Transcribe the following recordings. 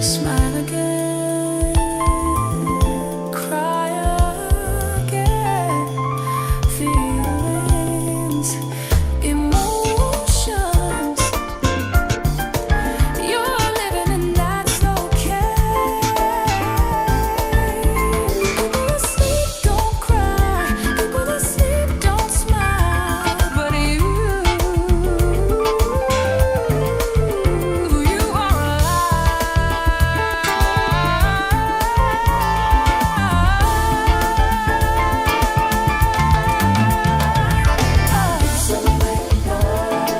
Smile again, cry again. Feelings, emotions. You're living and that's okay. People asleep don't cry. People asleep don't smile. But you are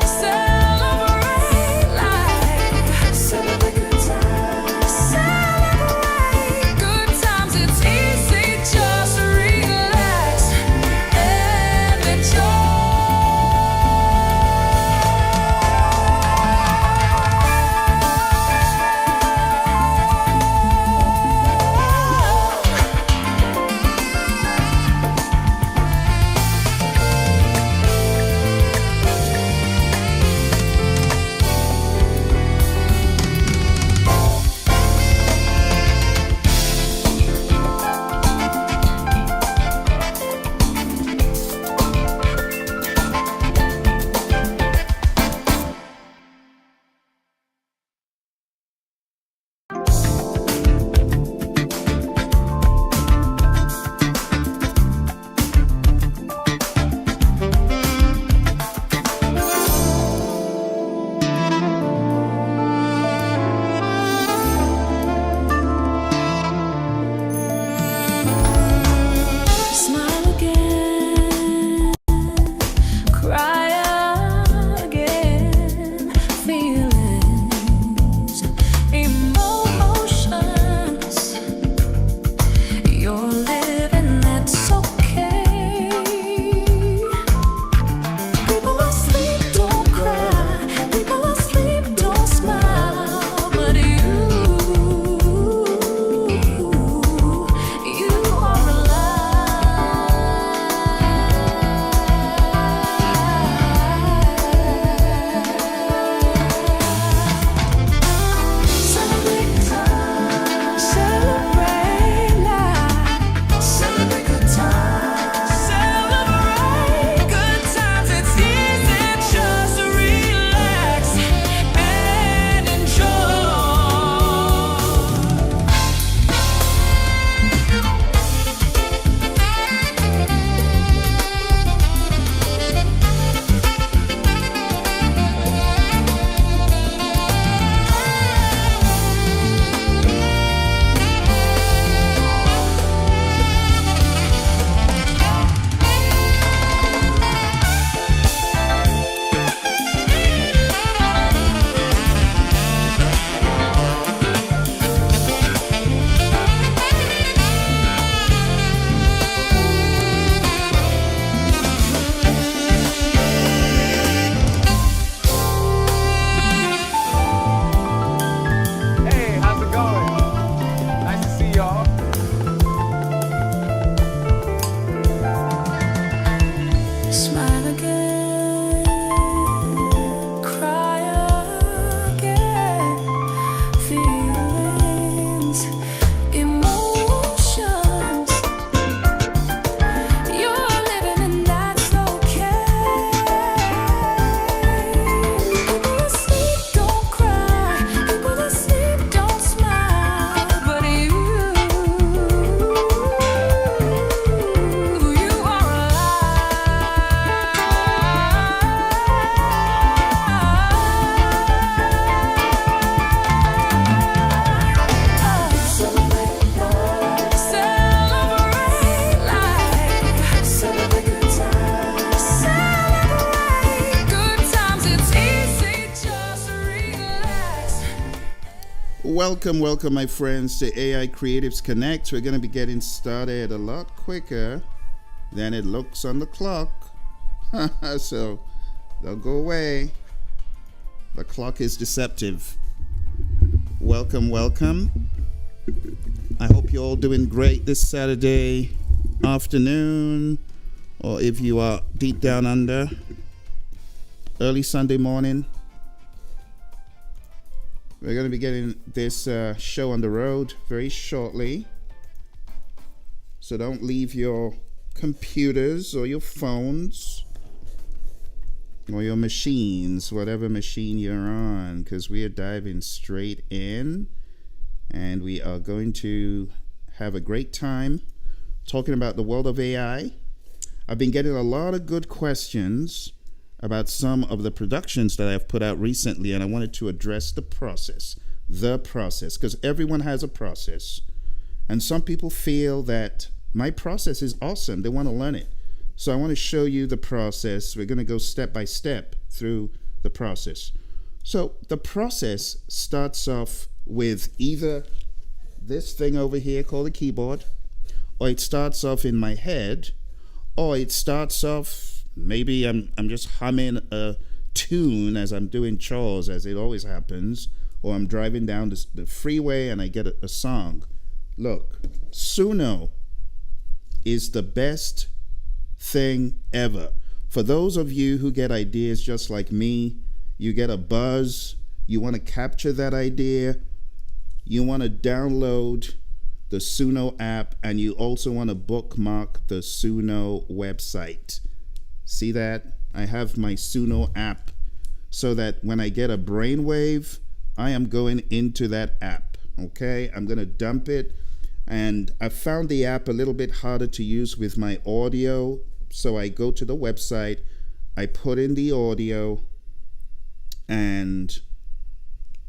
Celebrate life. Celebrate good times. Celebrate good times. It's easy, just relax and enjoy. Smile again, cry again. Feelings, emotions. You're living, that's okay. People asleep don't cry. People asleep don't smile. But you are Celebrate life. Celebrate good times. Celebrate good times. It's easy, just relax and enjoy. Hey, how's it going? Nice to see y'all. Smile again, cry again. Feelings, emotions. You're living and that's okay. People asleep don't cry. People asleep don't smile. But you are Celebrate life. Celebrate good times. Celebrate good times. It's easy, just relax. Welcome, my friends, to AI Creatives Connect. We're going to be getting started a lot quicker than it looks on the clock. So don't go away. The clock is deceptive. Welcome. I hope you're all doing great this Saturday afternoon, or if you are deep down under, early Sunday morning. We're going to be getting this show on the road very shortly. So don't leave your computers or your phones or your machines, whatever machine you're on, because we are diving straight in and we are going to have a great time talking about the world of AI. I've been getting a lot of good questions about some of the productions that I've put out recently, and I wanted to address the process, because everyone has a process. And some people feel that my process is awesome. They want to learn it. So I want to show you the process. We're going to go step by step through the process. So the process starts off with either this thing over here called a keyboard, or it starts off in my head, or it starts off, maybe I'm just humming a tune as I'm doing chores, as it always happens, or I'm driving down the freeway and I get a song. Look, Suno is the best thing ever. For those of you who get ideas just like me, you get a buzz, you want to capture that idea, you want to download the Suno app, and you also want to bookmark the Suno website. See that? I have my Suno app so that when I get a brainwave, I am going into that app. Okay, I'm going to dump it. And I found the app a little bit harder to use with my audio. So I go to the website, I put in the audio, and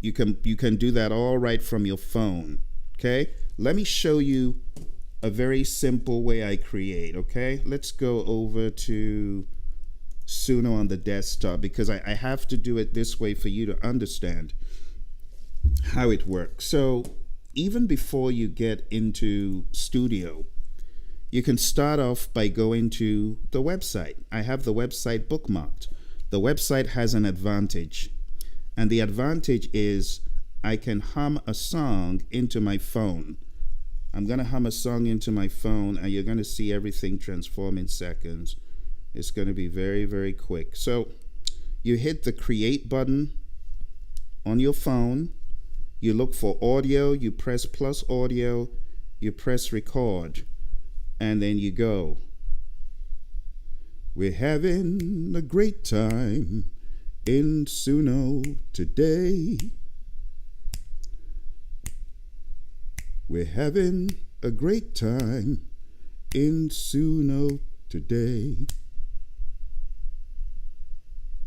you can do that all right from your phone. Okay, let me show you a very simple way I create. Okay, let's go over to Suno on the desktop, because I have to do it this way for you to understand how it works. So even before you get into Studio, you can start off by going to the website. I have the website bookmarked. The website has an advantage, and the advantage is I can hum a song into my phone. I'm going to hum a song into my phone, and you're going to see everything transform in seconds. It's going to be very, very quick. So you hit the create button on your phone. You look for audio. You press plus audio. You press record. And then you go. We're having a great time in Suno today. We're having a great time in Suno today.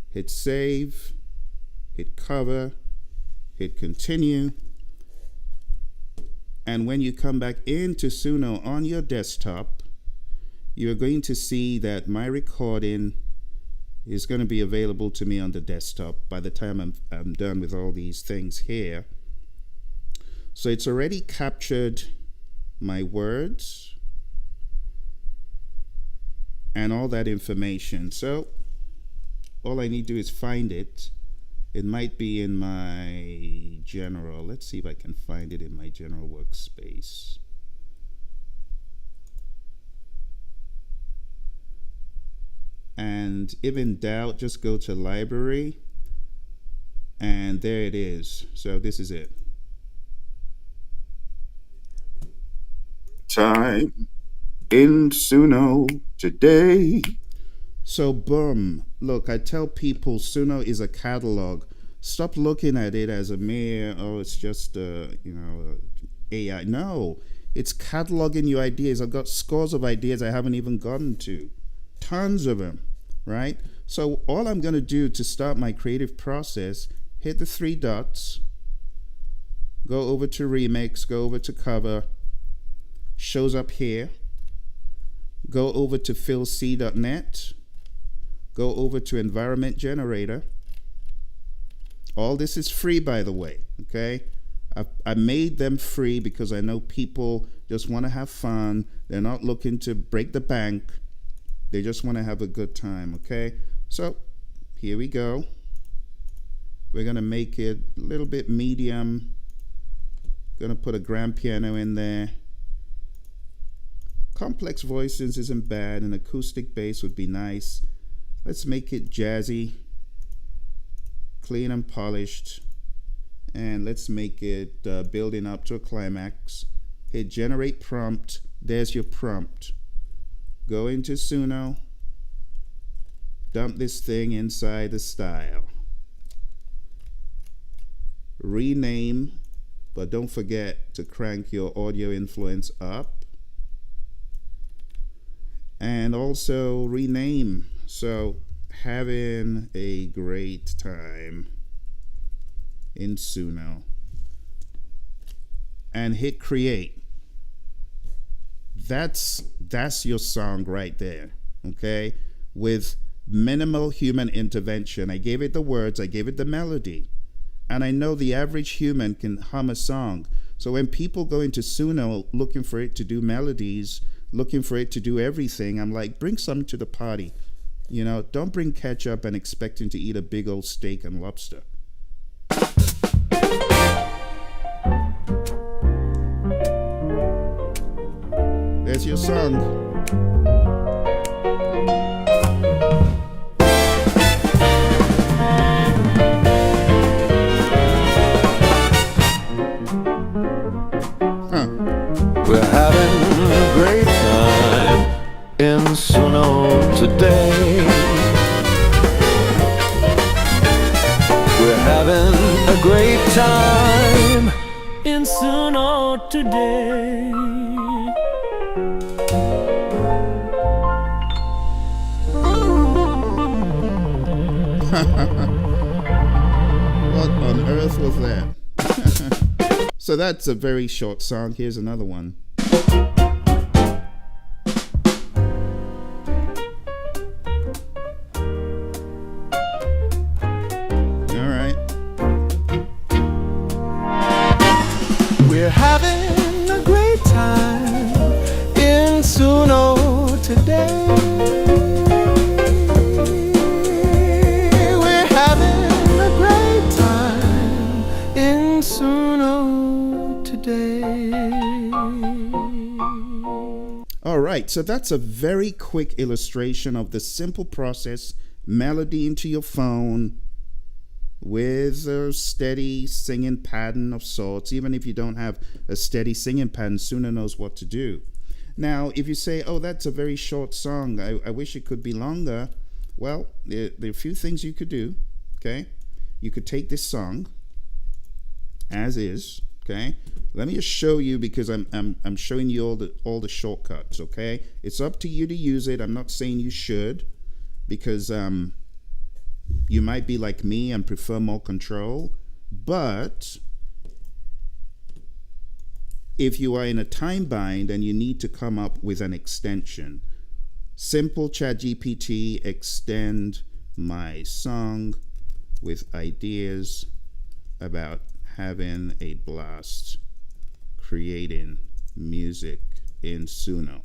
Hit save, hit cover, hit continue. And when you come back into Suno on your desktop, you're going to see that my recording is going to be available to me on the desktop by the time I'm done with all these things here. So it's already captured my words and all that information. So all I need to do is find it. It might be in my general. Let's see if I can find it in my general workspace. And if in doubt, just go to library, and there it is. So this is it. Time in Suno today. So boom, look, I tell people Suno is a catalog. Stop looking at it as a mere, oh, it's just AI. No, it's cataloging your ideas. I've got scores of ideas I haven't even gotten to. Tons of them, right? So all I'm going to do to start my creative process, hit the three dots, go over to remix, go over to cover, shows up here, go over to philc.net, go over to environment generator. All this is free, by the way, okay? I made them free because I know people just want to have fun. They're not looking to break the bank. They just want to have a good time, okay? So here we go. We're going to make it a little bit medium. Going to put a grand piano in there. Complex voices isn't bad. An acoustic bass would be nice. Let's make it jazzy, clean and polished. and let's make it building up to a climax. Hit generate prompt. There's your prompt. Go into Suno. Dump this thing inside the style. Rename, but don't forget to crank your audio influence up. And also rename. So, having a great time in Suno. And hit create. That's your song right there. Okay? With minimal human intervention. I gave it the words, I gave it the melody. And I know the average human can hum a song. So when people go into Suno looking for it to do melodies, looking for it to do everything, I'm like, bring something to the party. You know, don't bring ketchup and expecting to eat a big old steak and lobster. There's your song. We're having a great time in Suno today. We're having a great time in Suno today. What on earth was that? So that's a very short song. Here's another one. All right. We're having a great time in Suno today. We're having a great time in Suno today. All right, so that's a very quick illustration of the simple process, melody into your phone with a steady singing pattern of sorts. Even if you don't have a steady singing pattern, Suno knows what to do. Now, if you say, oh, that's a very short song, I wish it could be longer. Well, there are a few things you could do, okay? You could take this song as is, okay? Let me just show you, because I'm showing you all the shortcuts, okay? It's up to you to use it. I'm not saying you should, because you might be like me and prefer more control. But if you are in a time bind and you need to come up with an extension, simple ChatGPT extend my song with ideas about having a blast creating music in Suno.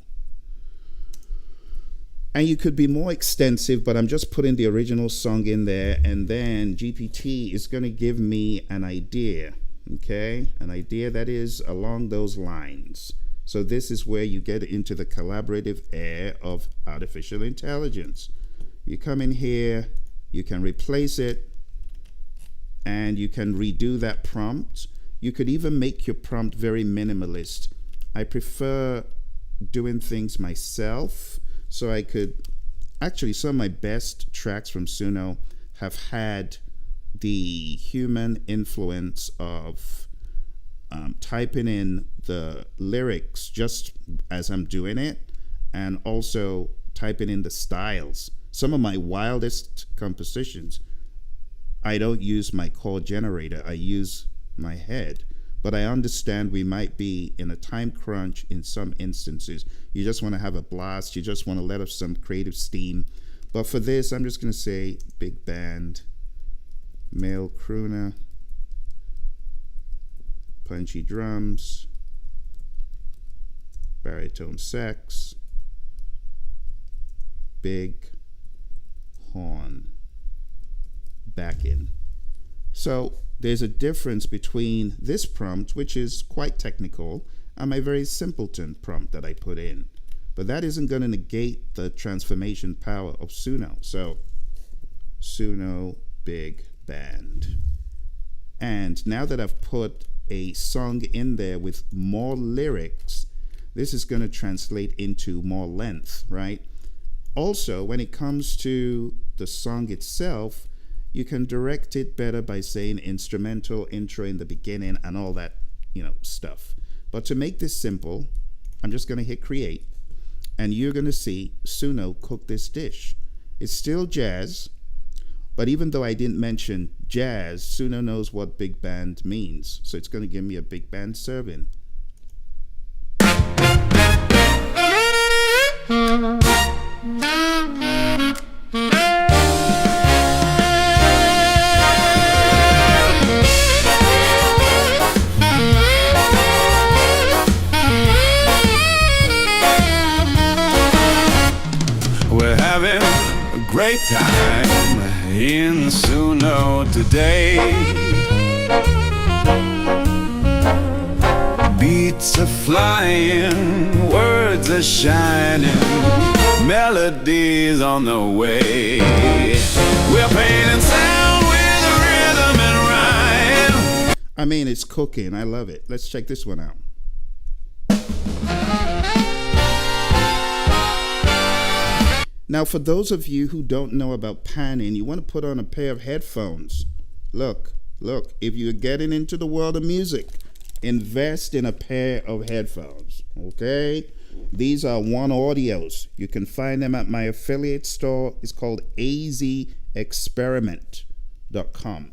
And you could be more extensive, but I'm just putting the original song in there, and then GPT is going to give me an idea, okay? An idea that is along those lines. So this is where you get into the collaborative air of artificial intelligence. You come in here, you can replace it, and you can redo that prompt. You could even make your prompt very minimalist. I prefer doing things myself, so I could actually, some of my best tracks from Suno have had the human influence of typing in the lyrics just as I'm doing it, and also typing in the styles. Some of my wildest compositions, I don't use my chord generator, I use my head. But I understand we might be in a time crunch in some instances. You just want to have a blast, you just want to let off some creative steam. But for this, I'm just going to say big band, male crooner, punchy drums, baritone sax, big horn, backing. So there's a difference between this prompt, which is quite technical, and my very simpleton prompt that I put in. But that isn't going to negate the transformation power of Suno. So Suno big band. And now that I've put a song in there with more lyrics, this is going to translate into more length, right? Also, when it comes to the song itself, you can direct it better by saying instrumental intro in the beginning and all that, stuff. But to make this simple, I'm just going to hit create, and you're going to see Suno cook this dish. It's still jazz, but even though I didn't mention jazz, Suno knows what big band means. So it's going to give me a big band serving. We're having a great time in Suno today. Beats are flying, words are shining, melodies on the way. We're painting sound with rhythm and rhyme. I mean, it's cooking. I love it. Let's check this one out. Now, for those of you who don't know about panning, you want to put on a pair of headphones. Look, if you're getting into the world of music, invest in a pair of headphones, okay? These are One Audios. You can find them at my affiliate store. It's called azexperiment.com.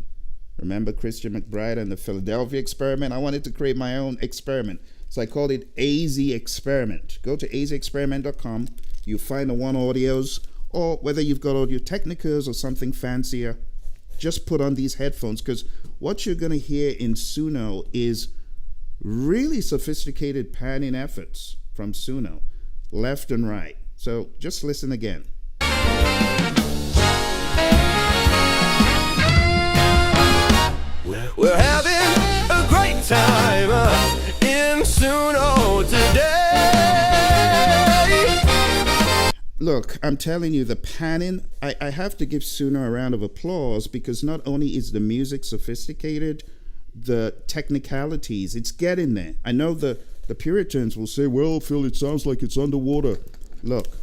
Remember Christian McBride and the Philadelphia experiment? I wanted to create my own experiment, so I called it AZ Experiment. Go to azexperiment.com. You find the One Audios, or whether you've got Audio Technicas or something fancier, just put on these headphones, because what you're going to hear in Suno is really sophisticated panning efforts from Suno, left and right. So just listen again. We're having a great time in Suno today. Look, I'm telling you, the panning, I have to give Suno a round of applause, because not only is the music sophisticated, the technicalities, it's getting there. I know the Puritans will say, well, Phil, it sounds like it's underwater. Look,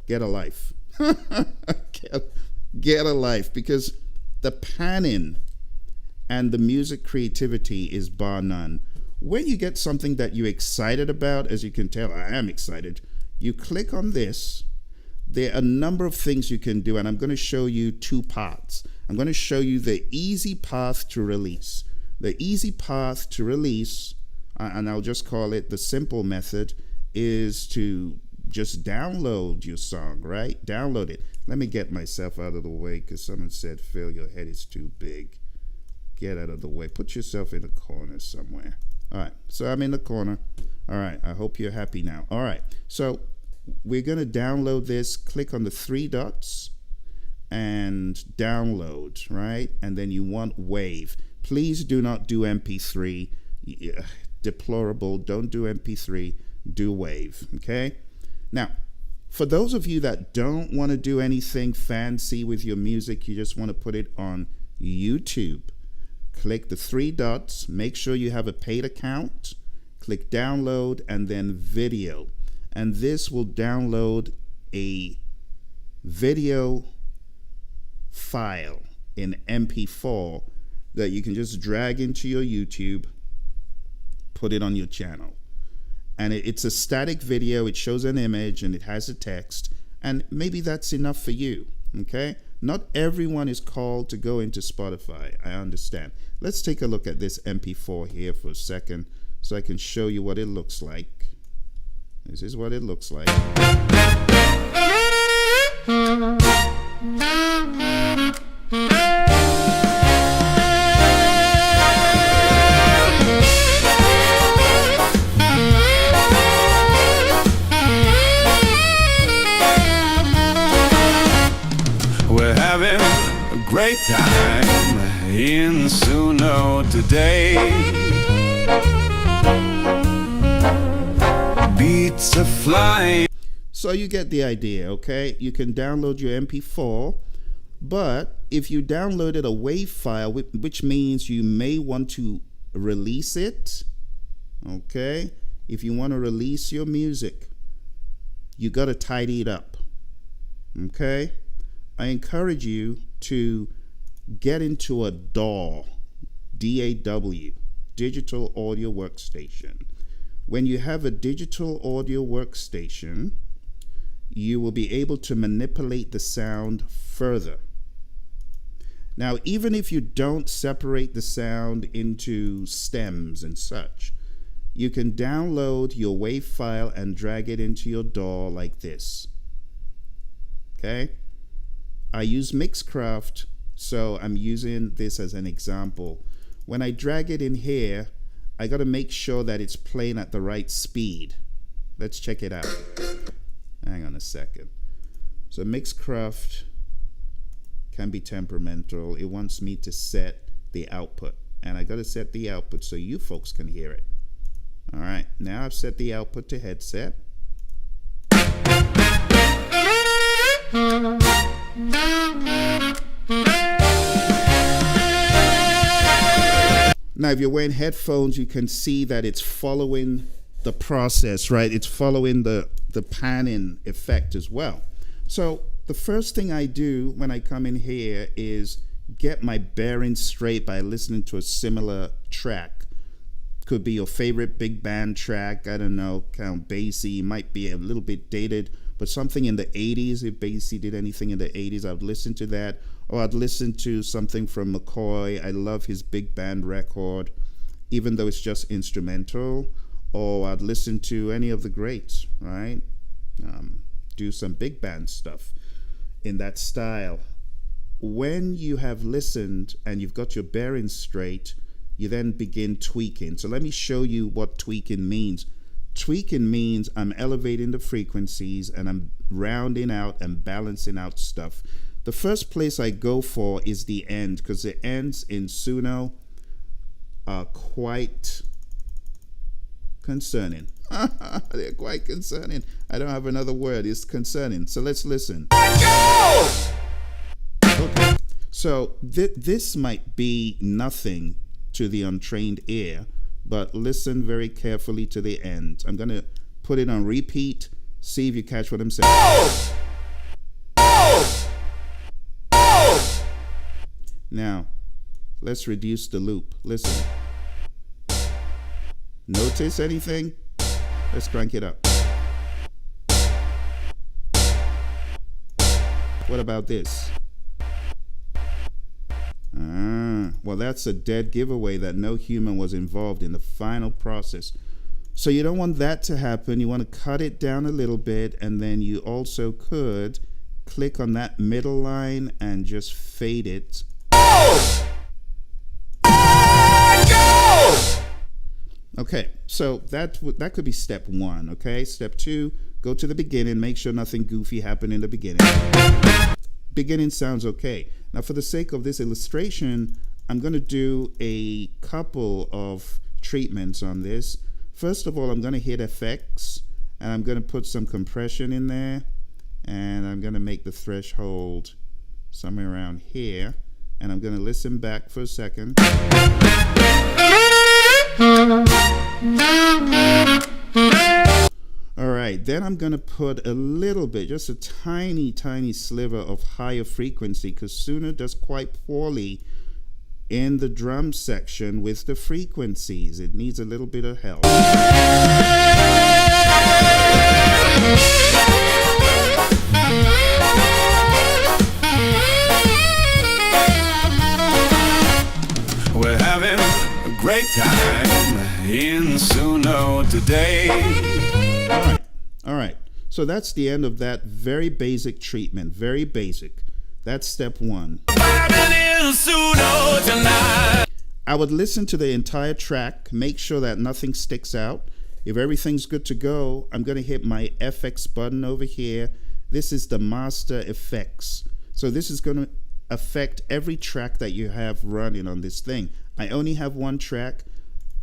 get a life. get a life, because the panning and the music creativity is bar none. When you get something that you're excited about, as you can tell, I am excited, you click on this. There are a number of things you can do, and I'm going to show you two parts. I'm going to show you the easy path to release. The easy path to release, and I'll just call it the simple method, is to just download your song, right? Download it. Let me get myself out of the way, because someone said, Phil, your head is too big. Get out of the way. Put yourself in a corner somewhere. All right, so I'm in the corner. All right, I hope you're happy now. All right, so we're going to download this. Click on the three dots and download, right? And then you want WAV. Please do not do MP3. Deplorable. Don't do MP3. Do WAV, okay? Now, for those of you that don't want to do anything fancy with your music, you just want to put it on YouTube. Click the three dots. Make sure you have a paid account. Click download and then video. And this will download a video file in MP4 that you can just drag into your YouTube, put it on your channel. And it's a static video. It shows an image and it has a text, and maybe that's enough for you, okay? Not everyone is called to go into Spotify, I understand. Let's take a look at this MP4 here for a second so I can show you what it looks like. This is what it looks like. We're having a great time in Suno today. Beats are flying. So you get the idea, okay? You can download your MP4 But if you downloaded a WAV file, which means you may want to release it, okay? If you want to release your music, you got to tidy it up, okay? I encourage you to get into a DAW, D-A-W, Digital Audio Workstation. When you have a digital audio workstation, you will be able to manipulate the sound further. Now, even if you don't separate the sound into stems and such, you can download your WAV file and drag it into your DAW like this. Okay? I use Mixcraft, so I'm using this as an example. When I drag it in here, I got to make sure that it's playing at the right speed. Let's check it out. Hang on a second. So Mixcraft can be temperamental. It wants me to set the output, and I got to set the output so you folks can hear it. All right, now I've set the output to headset. Now, if you're wearing headphones, you can see that it's following the process, right? It's following the panning effect as well. So the first thing I do when I come in here is get my bearings straight by listening to a similar track. Could be your favorite big band track, I don't know, Count Basie, might be a little bit dated, but something in the 80s. If Basie did anything in the 80s, I'd listen to that. Or I'd listen to something from McCoy. I love his big band record, even though it's just instrumental. Or I'd listen to any of the greats, right? Do some big band stuff in that style. When you have listened and you've got your bearings straight, you then begin tweaking. So let me show you what tweaking means. Tweaking means I'm elevating the frequencies and I'm rounding out and balancing out stuff. The first place I go for is the end, because the ends in Suno are quite concerning. They're quite concerning. I don't have another word. It's concerning. So let's listen. Okay. So this might be nothing to the untrained ear, but listen very carefully to the end. I'm going to put it on repeat. See if you catch what I'm saying. Now, let's reduce the loop. Listen. Notice anything? Let's crank it up. What about this? Well, that's a dead giveaway that no human was involved in the final process. So you don't want that to happen. You want to cut it down a little bit, and then you also could click on that middle line and just fade it. Okay, so that could be step one, okay? Step two, go to the beginning, make sure nothing goofy happened in the beginning. Beginning sounds okay. Now, for the sake of this illustration, I'm going to do a couple of treatments on this. First of all, I'm going to hit effects, and I'm going to put some compression in there, and I'm going to make the threshold somewhere around here, and I'm going to listen back for a second. All right, then I'm going to put a little bit, just a tiny, tiny sliver of higher frequency, because Suno does quite poorly in the drum section with the frequencies. It needs a little bit of help. We're having a great time in Suno today. All right. So that's the end of that very basic treatment. Very basic. That's step one. I would listen to the entire track, make sure that nothing sticks out. If everything's good to go, I'm going to hit my FX button over here. This is the master effects. So this is going to affect every track that you have running on this thing. I only have one track.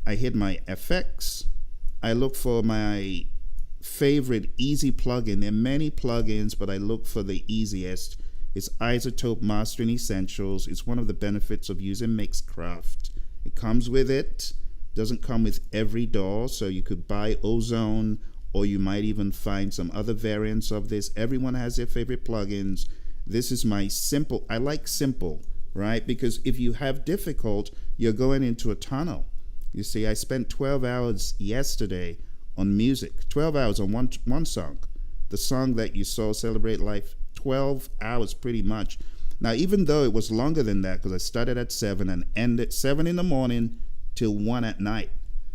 I hit my FX. I look for my favorite easy plugin. There are many plugins, but I look for the easiest. It's Isotope Mastering Essentials. It's one of the benefits of using Mixcraft. It comes with it. Doesn't come with every DAW, so you could buy Ozone, or you might even find some other variants of this. Everyone has their favorite plugins. This is my simple. I like simple, right? Because if you have difficult, you're going into a tunnel. You see, I spent 12 hours yesterday on music. 12 hours on one song. The song that you saw, Celebrate Life, 12 hours pretty much. Now, even though it was longer than that, because I started at 7 and ended 7 in the morning till 1 at night,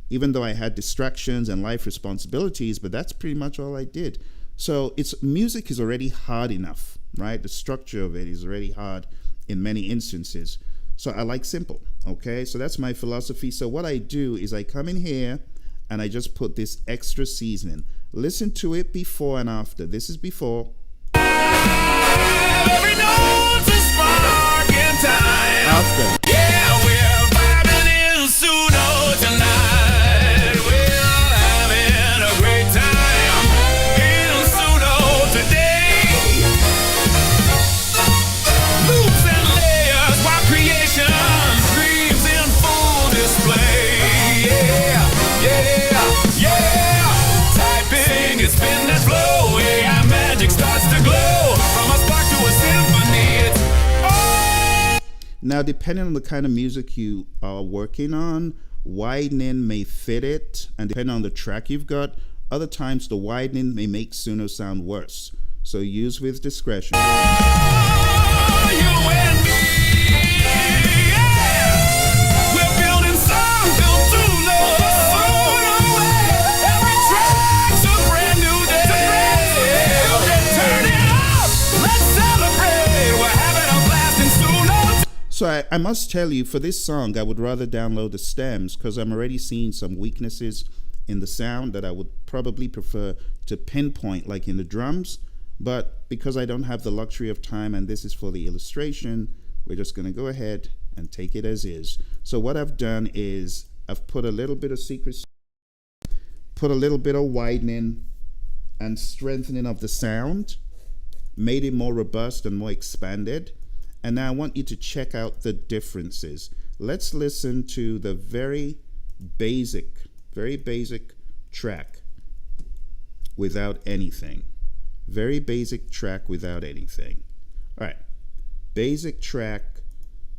even though I had distractions and life responsibilities, but that's pretty much all I did. So music is already hard enough, right? The structure of it is already hard in many instances. So I like simple, okay? So that's my philosophy. So what I do is I come in here and I just put this extra seasoning. Listen to it before and after. This is before. Every note's a spark in time. After. Yeah, we're vibing in Suno tonight. We're having a great time in Suno today. Loops and layers while creation dreams in full display. Yeah, yeah, yeah. Typing, it's been that flow. AI magic starts to glow. From a spark to a symphony. It's Now, depending on the kind of music you are working on, widening may fit it, and depending on the track you've got, other times the widening may make Suno sound worse. So use with discretion. you and me. Yeah. We're building something built to love. Every track's a brand new day. Turn it up. Let's celebrate. We're having a blast in Suno. So I must tell you, for this song, I would rather download the stems because I'm already seeing some weaknesses in the sound that I would probably prefer to pinpoint, like in the drums. But because I don't have the luxury of time and this is for the illustration, we're just going to go ahead and take it as is. So what I've done is I've put a little bit of secret, put a little bit of widening and strengthening of the sound, made it more robust and more expanded. And now I want you to check out the differences. Let's listen to the very basic track without anything. Very basic track without anything. All right, basic track,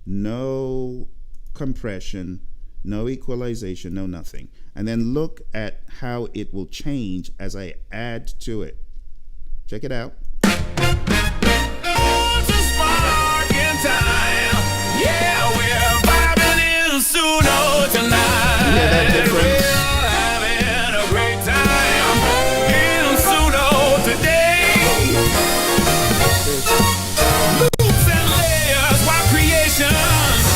no compression, no equalization, no nothing. And then look at how it will change as I add to it. Check it out. It's a spark in time. Yeah, we're vibing in Suno tonight. You hear that difference? We're having a great time in Suno today. Loops and layers while creation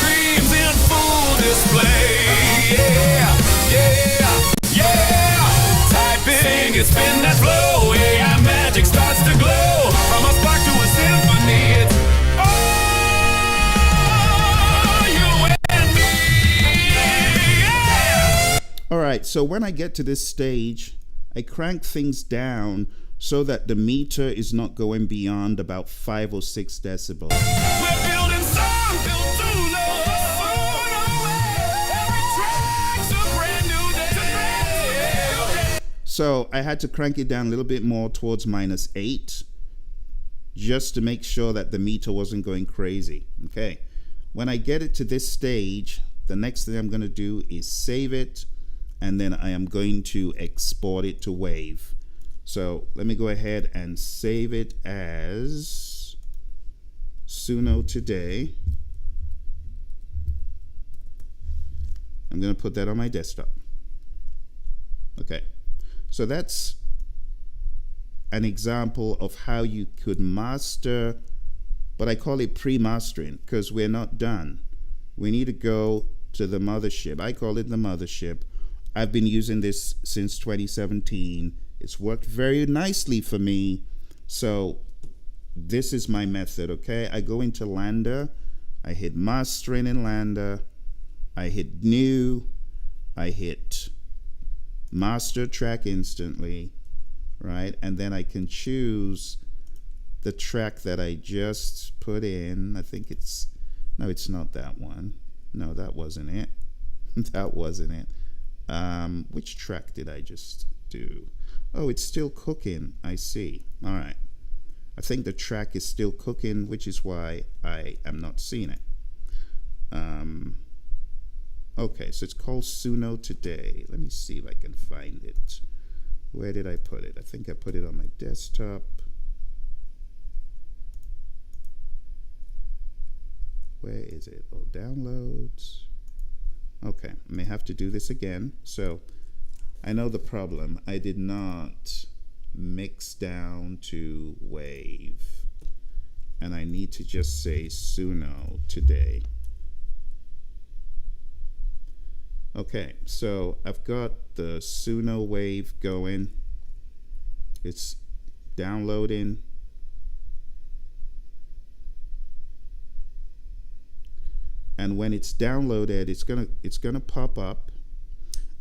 dreams in full display. Yeah, yeah, yeah. Typing, it's been that flow. AI magic starts to glow. From a spark to a symphony. It's you and me. Yeah. All right, so when I get to this stage, I crank things down so that the meter is not going beyond about 5 or 6 decibels. We're building songs built to love. Every track's a brand new day. So I had to crank it down a little bit more towards -8 just to make sure that the meter wasn't going crazy. Okay, when I get it to this stage, the next thing I'm going to do is save it, and then I am going to export it to WAV. So let me go ahead and save it as Suno today. I'm going to put that on my desktop. Okay, so that's an example of how you could master, but I call it pre-mastering because we're not done. We need to go to the mothership. I call it the mothership. I've been using this since 2017. It's worked very nicely for me. So this is my method, okay? I go into LANDR. I hit mastering in LANDR. I hit new. I hit master track instantly, right? And then I can choose the track that I just put in. I think it's, no, it's not that one. No, that wasn't it. That wasn't it. Which track did I just do? Oh, it's still cooking. I see. All right. I think the track is still cooking, which is why I am not seeing it. Okay, so it's called Suno Today. Let me see if I can find it. Where did I put it? I think I put it on my desktop. Where is it? Oh, downloads. Okay, I may have to do this again. So I know the problem. I did not mix down to wave. And I need to just say Suno Today. Okay, so I've got the Suno wave going. It's downloading. And when it's downloaded, it's gonna pop up,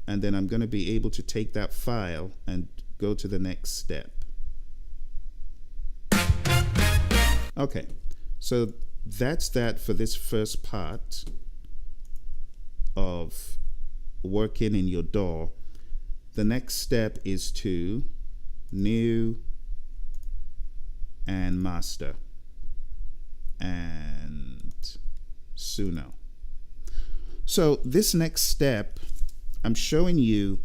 and then I'm gonna be able to take that file and go to the next step. Okay, so that's that for this first part of working in your DAW. The next step is to new and master and Suno. So this next step, I'm showing you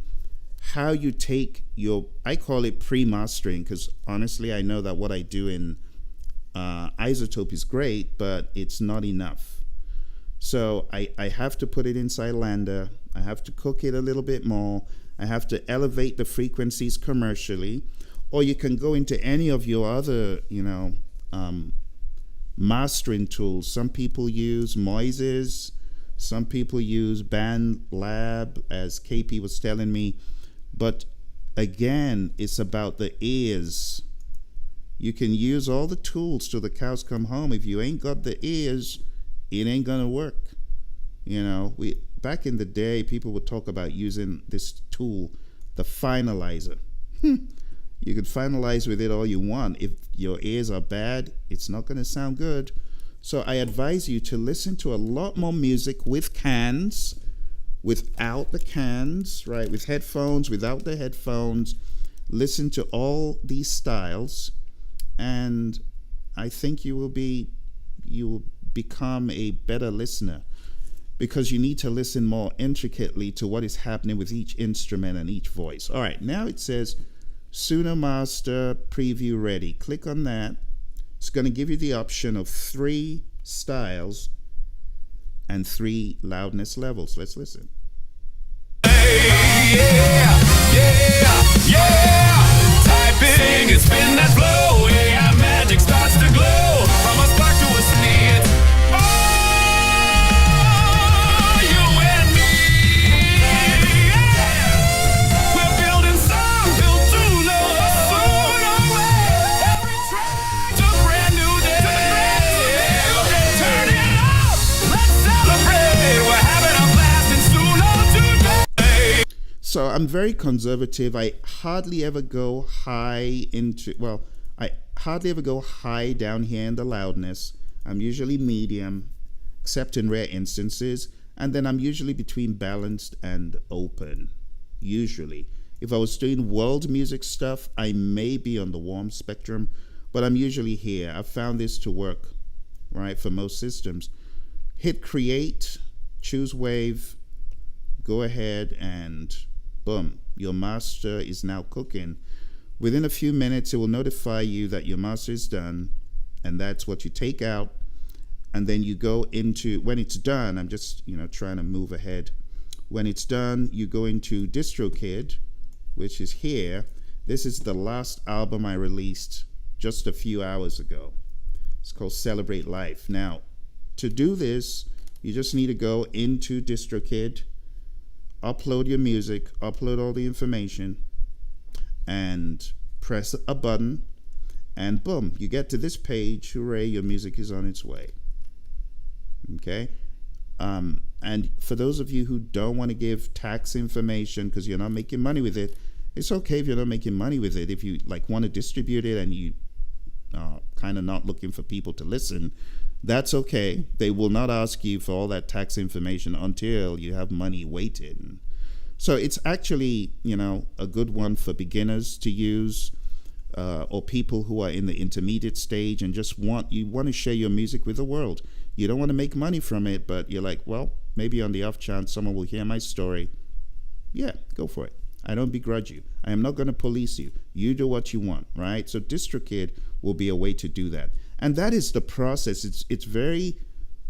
how you take your, I call it pre-mastering, because honestly I know that what I do in Isotope is great, but it's not enough. So I have to put it inside LANDR. I have to cook it a little bit more. I have to elevate the frequencies commercially. Or you can go into any of your other, mastering tools. Some people use Moises. Some people use BandLab, as KP was telling me. But again, it's about the ears. You can use all the tools till the cows come home. If you ain't got the ears, it ain't gonna work. Back in the day, people would talk about using this tool, the finalizer. You can finalize with it all you want. If your ears are bad, it's not gonna sound good. So I advise you to listen to a lot more music with cans, without the cans, right? With headphones, without the headphones. Listen to all these styles, and I think you will become a better listener, because you need to listen more intricately to what is happening with each instrument and each voice. All right, now it says Suno Master Preview Ready. Click on that. It's going to give you the option of 3 styles and 3 loudness levels. Let's listen. Typing and spin that flow. AI magic starts to glow. From a spark to a sneeze. Oh, you and me. Yeah. We're building songs built to love. Suno way. Every track's a brand new day. Turn it up. Let's celebrate. We're having a blast in Suno today. So I'm very conservative. I hardly ever go high down here in the loudness. I'm usually medium, except in rare instances. And then I'm usually between balanced and open, usually. If I was doing world music stuff, I may be on the warm spectrum, but I'm usually here. I've found this to work, right, for most systems. Hit create, choose wave, go ahead, and boom, your master is now cooking. Within a few minutes, it will notify you that your master is done, and that's what you take out. And then you go into, when it's done, I'm just trying to move ahead. When it's done, you go into DistroKid, which is here. This is the last album I released just a few hours ago. It's called Celebrate Life. Now, to do this, you just need to go into DistroKid, upload your music, upload all the information, and press a button, and boom, you get to this page. Hooray, your music is on its way. Okay? And for those of you who don't want to give tax information because you're not making money with it, it's okay if you're not making money with it. If you want to distribute it and you kind of not looking for people to listen, that's okay. They will not ask you for all that tax information until you have money waiting. So it's actually, a good one for beginners to use, or people who are in the intermediate stage and just want to share your music with the world. You don't want to make money from it, but you're like, well, maybe on the off chance someone will hear my story. Yeah, go for it. I don't begrudge you. I am not going to police you. You do what you want, right? So DistroKid will be a way to do that. And that is the process. It's very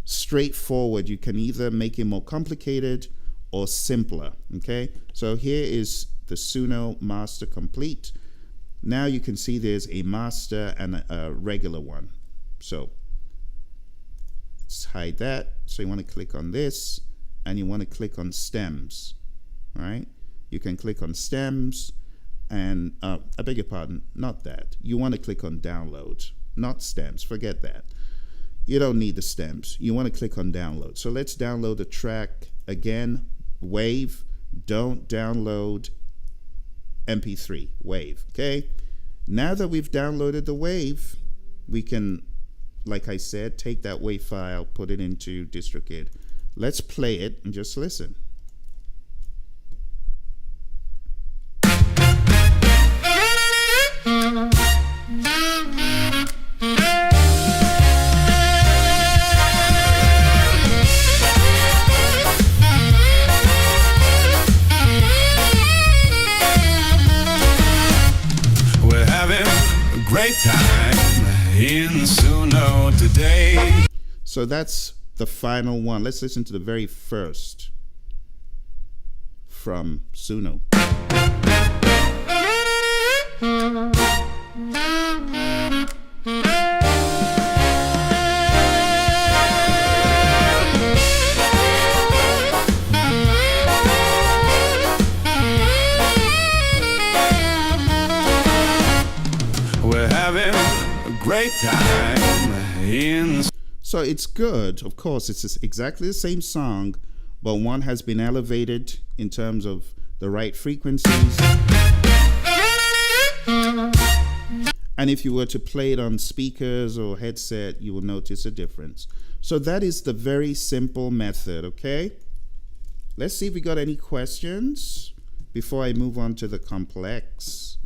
straightforward. You can either make it more complicated or simpler, okay? So here is the Suno Master Complete. Now you can see there's a master and a regular one. So let's hide that. So you want to click on this, and you want to click on stems, all right? You can click on stems, and I beg your pardon, not that. You want to click on download, not stems. Forget that. You don't need the stems. You want to click on download. So let's download the track again. Wave. Don't download MP3. Wave. Okay. Now that we've downloaded the wave, we can, like I said, take that wave file, put it into DistroKid. Let's play it and just listen. We're having a great time in Suno today. So that's the final one. Let's listen to the very first from Suno. We're having a great time in. So it's good. Of course, it's exactly the same song, but one has been elevated in terms of the right frequencies. And if you were to play it on speakers or headset, you will notice a difference. So that is the very simple method, okay? Let's see if we got any questions before I move on to the complex.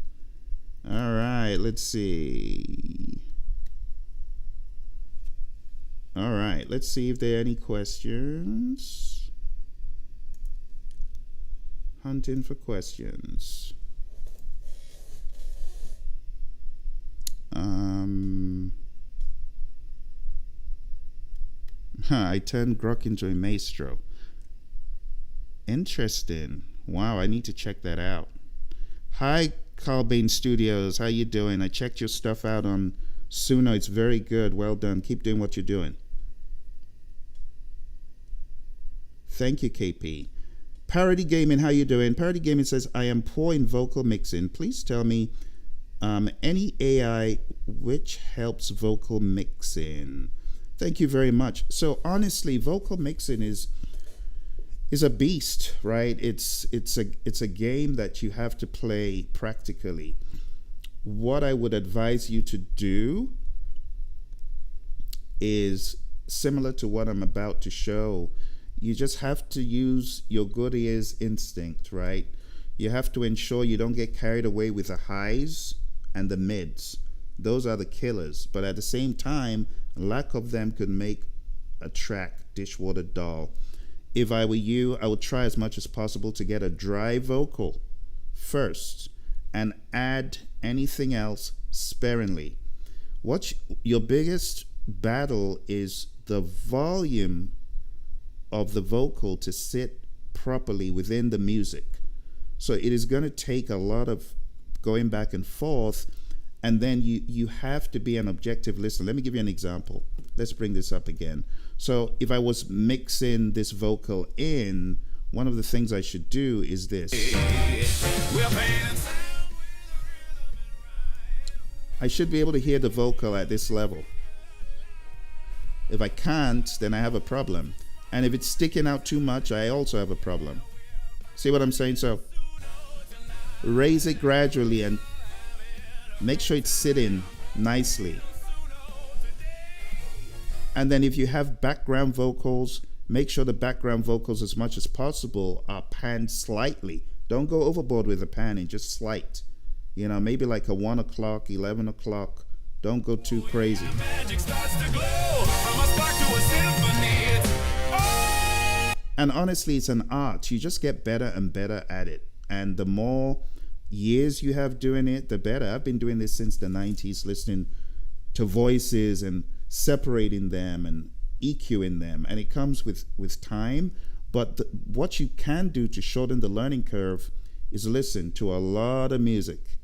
All right, let's see. All right, let's see if there are any questions. Hunting for questions. I turned Grok into a maestro. Interesting. Wow, I need to check that out. Hi, Carlbane Studios. How you doing? I checked your stuff out on Suno. It's very good. Well done. Keep doing what you're doing. Thank you, KP. Parody Gaming, how you doing? Parody Gaming says, I am poor in vocal mixing. Please tell me any AI which helps vocal mixing. Thank you very much. So honestly, vocal mixing is a beast, right? It's a game that you have to play practically. What I would advise you to do is similar to what I'm about to show. You just have to use your good ears instinct, right? You have to ensure you don't get carried away with the highs and the mids. Those are the killers. But at the same time, lack of them could make a track dishwater dull. If I were you, I would try as much as possible to get a dry vocal first and add anything else sparingly. Your biggest battle is the volume of the vocal to sit properly within the music. So it is going to take a lot of going back and forth, and then you have to be an objective listener. Let me give you an example. Let's bring this up again. So if I was mixing this vocal in, one of the things I should do is this. I should be able to hear the vocal at this level. If I can't, then I have a problem. And if it's sticking out too much, I also have a problem. See what I'm saying? So raise it gradually and make sure it's sitting nicely. And then if you have background vocals, make sure the background vocals as much as possible are panned slightly. Don't go overboard with the panning, just slight. You know, maybe like a 1 o'clock, 11 o'clock. Don't go too crazy. Magic starts to glow from a spark to a symphony. And honestly, it's an art. You just get better and better at it. And the more years you have doing it, the better. I've been doing this since the 90s, listening to voices and separating them and EQing them. And it comes with time. But what you can do to shorten the learning curve is listen to a lot of music.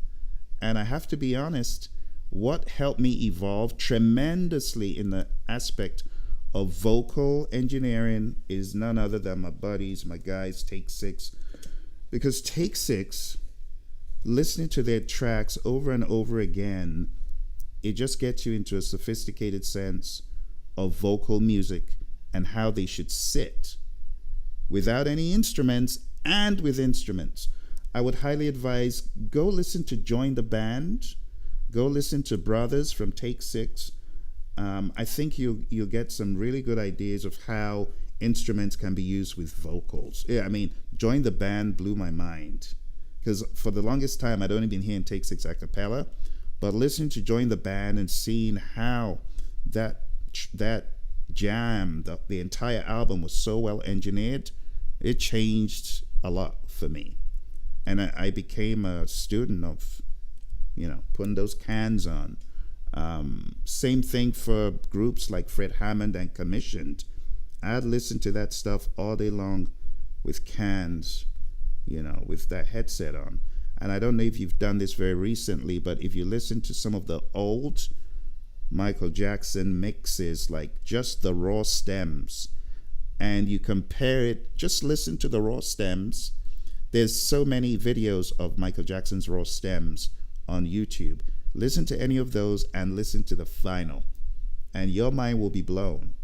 And I have to be honest, what helped me evolve tremendously in the aspect of vocal engineering is none other than my buddies, my guys, Take Six. Because Take Six, listening to their tracks over and over again, it just gets you into a sophisticated sense of vocal music and how they should sit without any instruments and with instruments. I would highly advise, go listen to Join the Band. Go listen to Brothers from Take Six. I think you'll get some really good ideas of how instruments can be used with vocals. Yeah, I mean, Join the Band blew my mind. Because for the longest time, I'd only been hearing Take Six a cappella. But listening to Join the Band and seeing how that jam, the entire album was so well engineered, it changed a lot for me. And I became a student of, you know, putting those cans on. Same thing for groups like Fred Hammond and Commissioned. I'd listen to that stuff all day long with cans, you know, with that headset on. And I don't know if you've done this very recently, but if you listen to some of the old Michael Jackson mixes, like just the raw stems, and you compare it, just listen to the raw stems. There's so many videos of Michael Jackson's raw stems on YouTube. Listen to any of those and listen to the final, and your mind will be blown,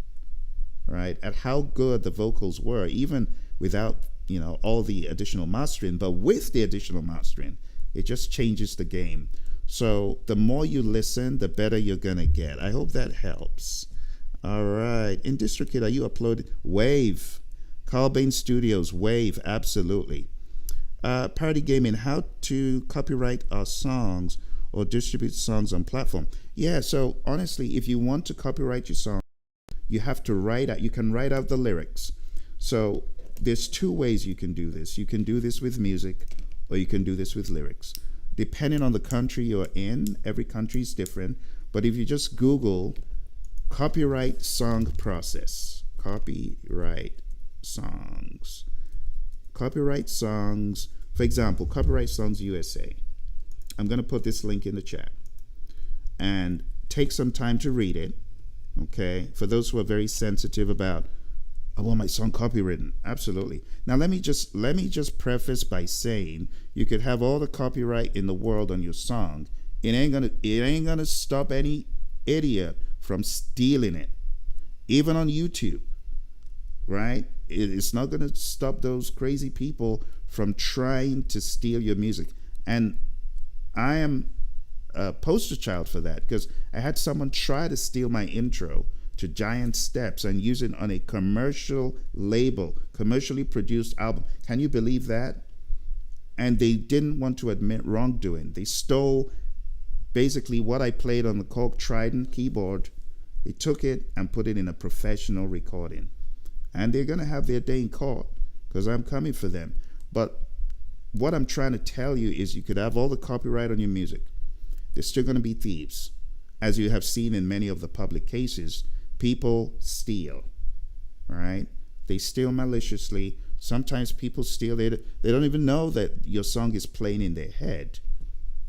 right, at how good the vocals were, even without, you know, all the additional mastering. But with the additional mastering, it just changes the game. So the more you listen, the better you're gonna get. I hope that helps. All right, in DistroKid, are you uploading? Wave, Carl Bain Studios, Wave, absolutely. Party Gaming, how to copyright our songs or distribute songs on platform. Yeah, so honestly, if you want to copyright your song, you have to write out, you can write out the lyrics. So there's two ways you can do this. You can do this with music, or you can do this with lyrics. Depending on the country you're in, every country is different. But if you just Google copyright song process, copyright songs, for example, Copyright Songs USA. I'm going to put this link in the chat and take some time to read it, okay? For those who are very sensitive about, I want my song copywritten. Absolutely. Now let me just preface by saying you could have all the copyright in the world on your song. It ain't gonna stop any idiot from stealing it. Even on YouTube, right? It's not gonna stop those crazy people from trying to steal your music. And I am a poster child for that, because I had someone try to steal my intro to Giant Steps and use it on a commercial label, commercially produced album. Can you believe that? And they didn't want to admit wrongdoing. They stole basically what I played on the Korg Trident keyboard. They took it and put it in a professional recording. And they're going to have their day in court, because I'm coming for them. But what I'm trying to tell you is you could have all the copyright on your music. There's still going to be thieves. As you have seen in many of the public cases, people steal, right? They steal maliciously. Sometimes people steal, they don't even know that your song is playing in their head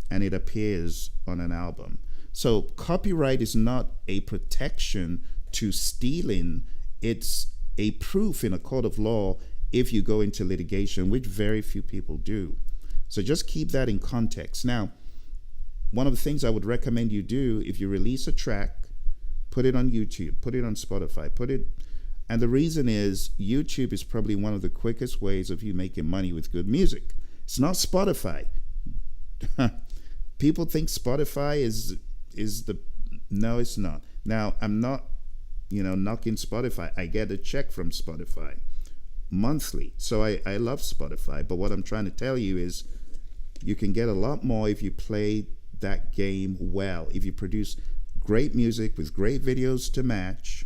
and it appears on an album. So copyright is not a protection to stealing. It's a proof in a court of law if you go into litigation, which very few people do. So just keep that in context. Now, one of the things I would recommend you do, if you release a track, put it on YouTube, put it on Spotify, and the reason is YouTube is probably one of the quickest ways of you making money with good music. It's not Spotify. People think Spotify is is the no, it's not. Now, I'm not, knocking Spotify. I get a check from Spotify monthly. So I love Spotify. But what I'm trying to tell you is you can get a lot more if you play that game well. If you produce great music with great videos to match,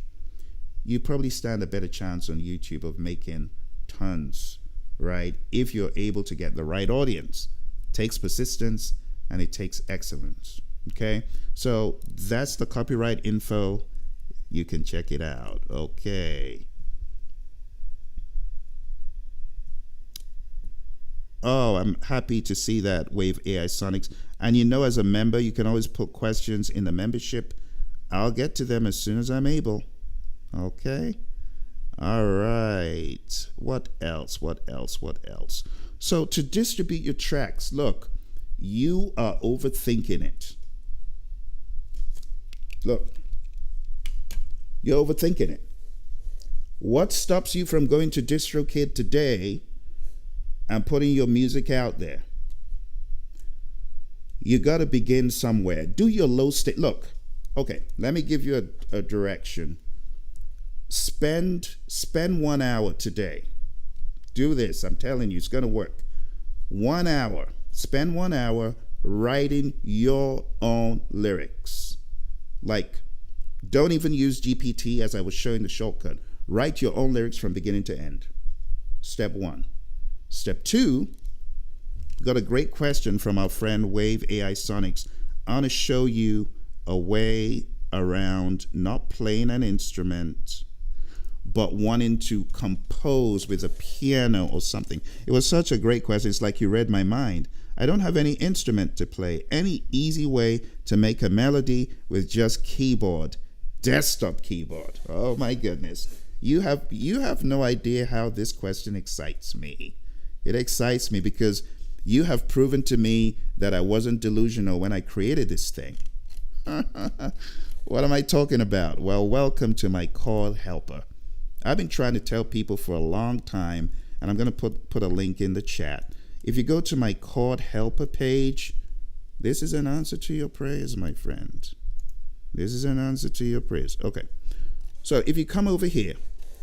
you probably stand a better chance on YouTube of making tons, right? If you're able to get the right audience. It takes persistence and it takes excellence. Okay, so that's the copyright info. You can check it out. Okay. Oh, I'm happy to see that, Wave AI Sonics. And as a member, you can always put questions in the membership. I'll get to them as soon as I'm able. Okay. All right. What else? So to distribute your tracks, look, you are overthinking it. Look, you're overthinking it. What stops you from going to DistroKid today and putting your music out there? You got to begin somewhere. Do your low state. Look, okay, let me give you a direction. Spend 1 hour today. Do this. I'm telling you, it's going to work. 1 hour. Spend 1 hour writing your own lyrics. Like, don't even use GPT as I was showing the shortcut. Write your own lyrics from beginning to end. Step 1. Step 2, got a great question from our friend Wave AI Sonics. I want to show you a way around not playing an instrument, but wanting to compose with a piano or something. It was such a great question. It's like you read my mind. I don't have any instrument to play. Any easy way to make a melody with just keyboard, desktop keyboard. Oh my goodness. You have no idea how this question excites me. It excites me because you have proven to me that I wasn't delusional when I created this thing. What am I talking about? Well, welcome to my chord helper. I've been trying to tell people for a long time, and I'm going to put a link in the chat. If you go to my chord helper page, this is an answer to your prayers, my friend. This is an answer to your prayers. Okay. So if you come over here,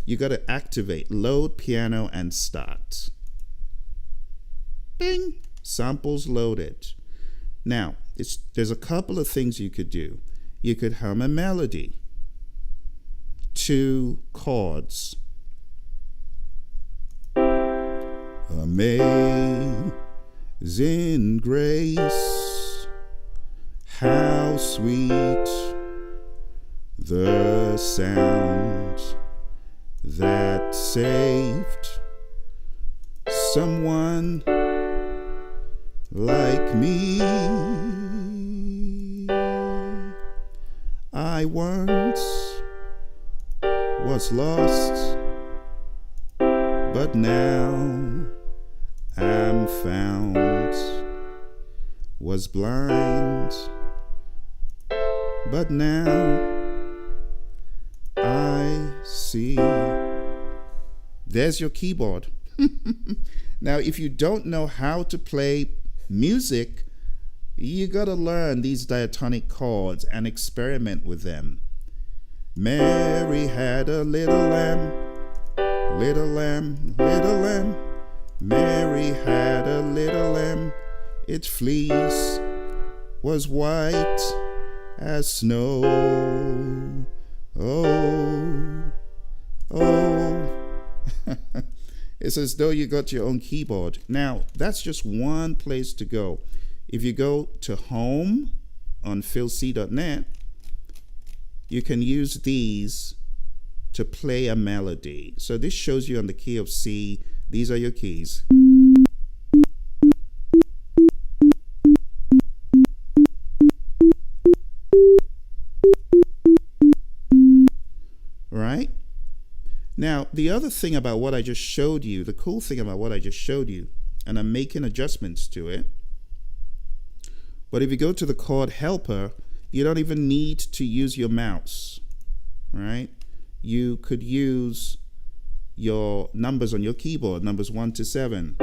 you got to activate load piano and start. Bing, samples loaded. Now, there's a couple of things you could do. You could hum a melody, 2 chords. Amazing grace, how sweet the sound that saved someone like me. I once was lost, but now am found. Was blind, but now I see. There's your keyboard. Now, if you don't know how to play music, you gotta learn these diatonic chords and experiment with them. Mary had a little lamb, little lamb, little lamb. Mary had a little lamb. Its fleece was white as snow. Oh, oh. It's as though you got your own keyboard. Now, that's just one place to go. If you go to home on philc.net, you can use these to play a melody. So this shows you on the key of C. These are your keys. Right? Now, the other thing about what I just showed you, the cool thing about what I just showed you, and I'm making adjustments to it, but if you go to the chord helper, you don't even need to use your mouse, right? You could use your numbers on your keyboard, numbers 1 to 7.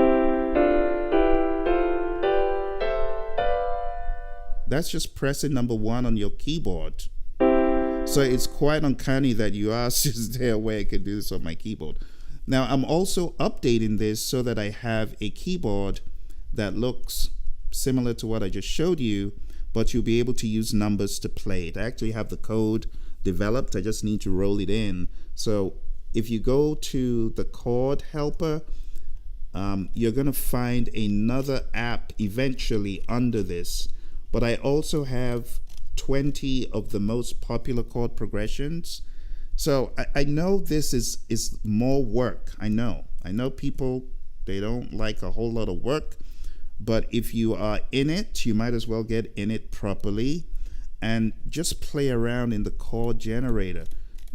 That's just pressing number 1 on your keyboard. So it's quite uncanny that you asked, is there a way I could do this on my keyboard? Now, I'm also updating this so that I have a keyboard that looks similar to what I just showed you, but you'll be able to use numbers to play it. I actually have the code developed. I just need to roll it in. So if you go to the chord helper, you're going to find another app eventually under this. But I also have 20 of the most popular chord progressions. So I know this is more work. I know people, they don't like a whole lot of work, but if you are in it, you might as well get in it properly and just play around in the chord generator.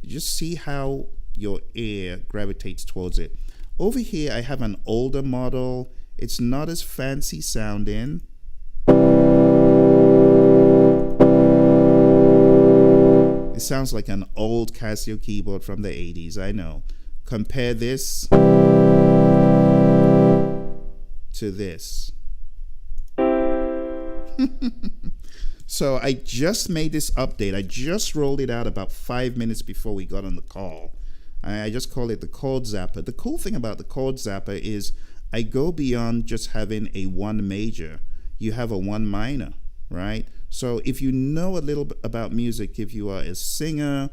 Just see how your ear gravitates towards it. Over here, I have an older model. It's not as fancy sounding. It sounds like an old Casio keyboard from the 80s, I know. Compare this to this. So I just made this update. I just rolled it out about 5 minutes before we got on the call. I just call it the chord zapper. The cool thing about the chord zapper is I go beyond just having a 1 major. You have a 1 minor, right? So if you know a little bit about music, if you are a singer,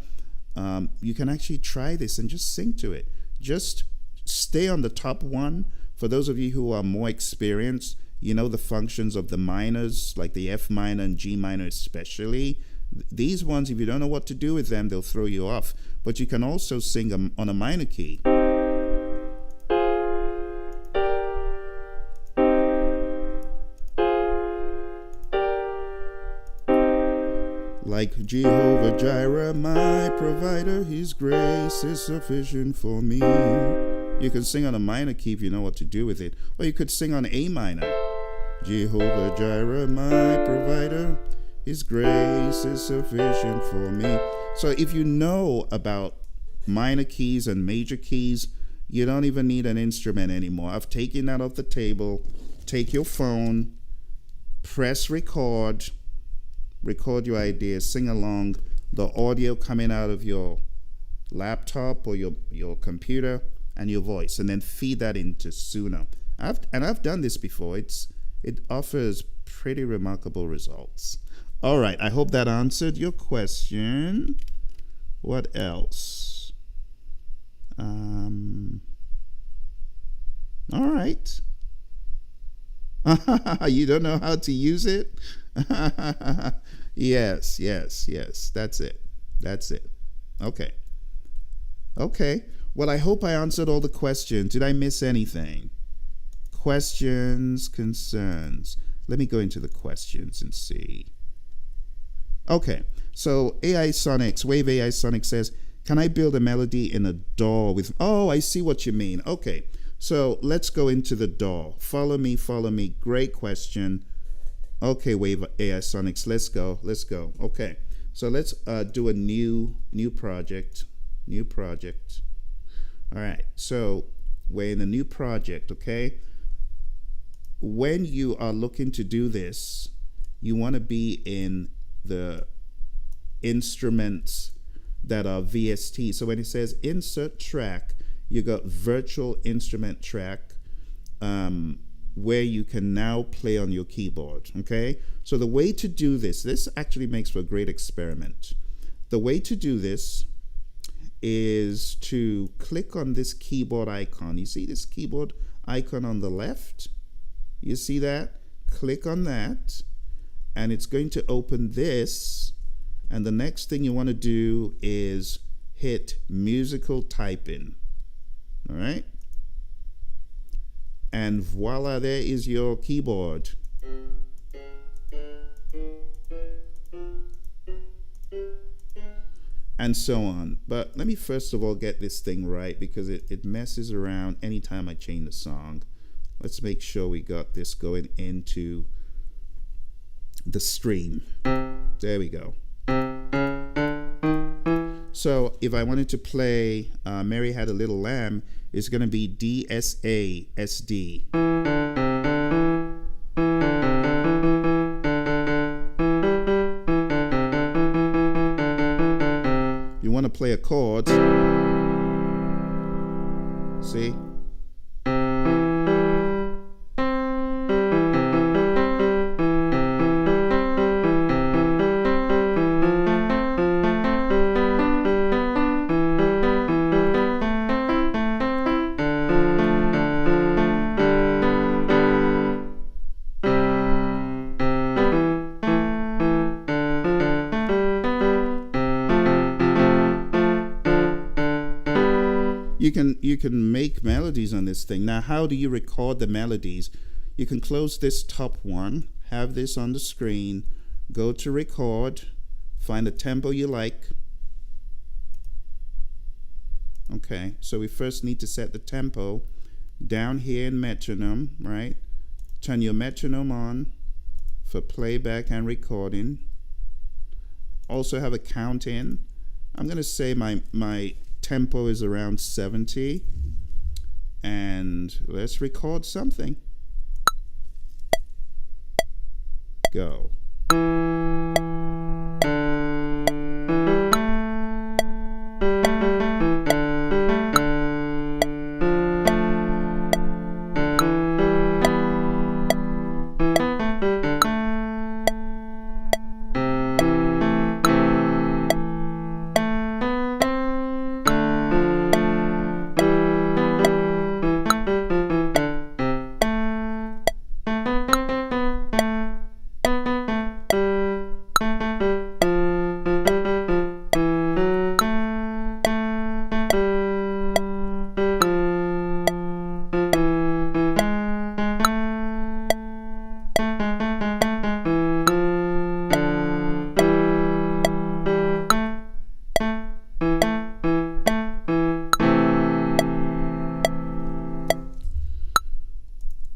you can actually try this and just sing to it. Just stay on the top 1. For those of you who are more experienced, you know the functions of the minors, like the F minor and G minor especially. These ones, if you don't know what to do with them, they'll throw you off. But you can also sing them on a minor key. Like Jehovah Jireh, my provider, his grace is sufficient for me. You can sing on a minor key if you know what to do with it. Or you could sing on A minor. Jehovah Jireh, my provider, his grace is sufficient for me. So if you know about minor keys and major keys, you don't even need an instrument anymore. I've taken that off the table. Take your phone, press record your ideas, sing along. The audio coming out of your laptop or your computer and your voice, and then feed that into Suno. I've done this before. It offers pretty remarkable results. All right, I hope that answered your question. What else? All right. You don't know how to use it? Yes. That's it. Okay. Well, I hope I answered all the questions. Did I miss anything? Questions, concerns. Let me go into the questions and see. Okay, so AI Sonics, Wave AI Sonics says, can I build a melody in a DAW with... Oh, I see what you mean. Okay, so let's go into the DAW. Follow me. Great question. Okay, Wave AI Sonics, let's go. Okay, so let's do a new project. All right, so we're in a new project, okay? When you are looking to do this, you want to be in the instruments that are VST. So when it says insert track, you got virtual instrument track, where you can now play on your keyboard, okay? So the way to do this actually makes for a great experiment. The way to do this is to click on this keyboard icon. You see this keyboard icon on the left? You see that? Click on that, and it's going to open this. And the next thing you want to do is hit musical typing. All right? And voila, there is your keyboard. And so on. But let me first of all get this thing right, because it messes around anytime I change the song. Let's make sure we got this going into the stream. There we go. So if I wanted to play Mary Had a Little Lamb, it's going to be DSA SD. play a chord. See? You can make melodies on this thing. Now, how do you record the melodies? You can close this top one, have this on the screen, go to record, find a tempo you like. Okay, so we first need to set the tempo down here in metronome, right? Turn your metronome on for playback and recording. Also have a count in. I'm going to say my tempo is around 70, and let's record something. Go.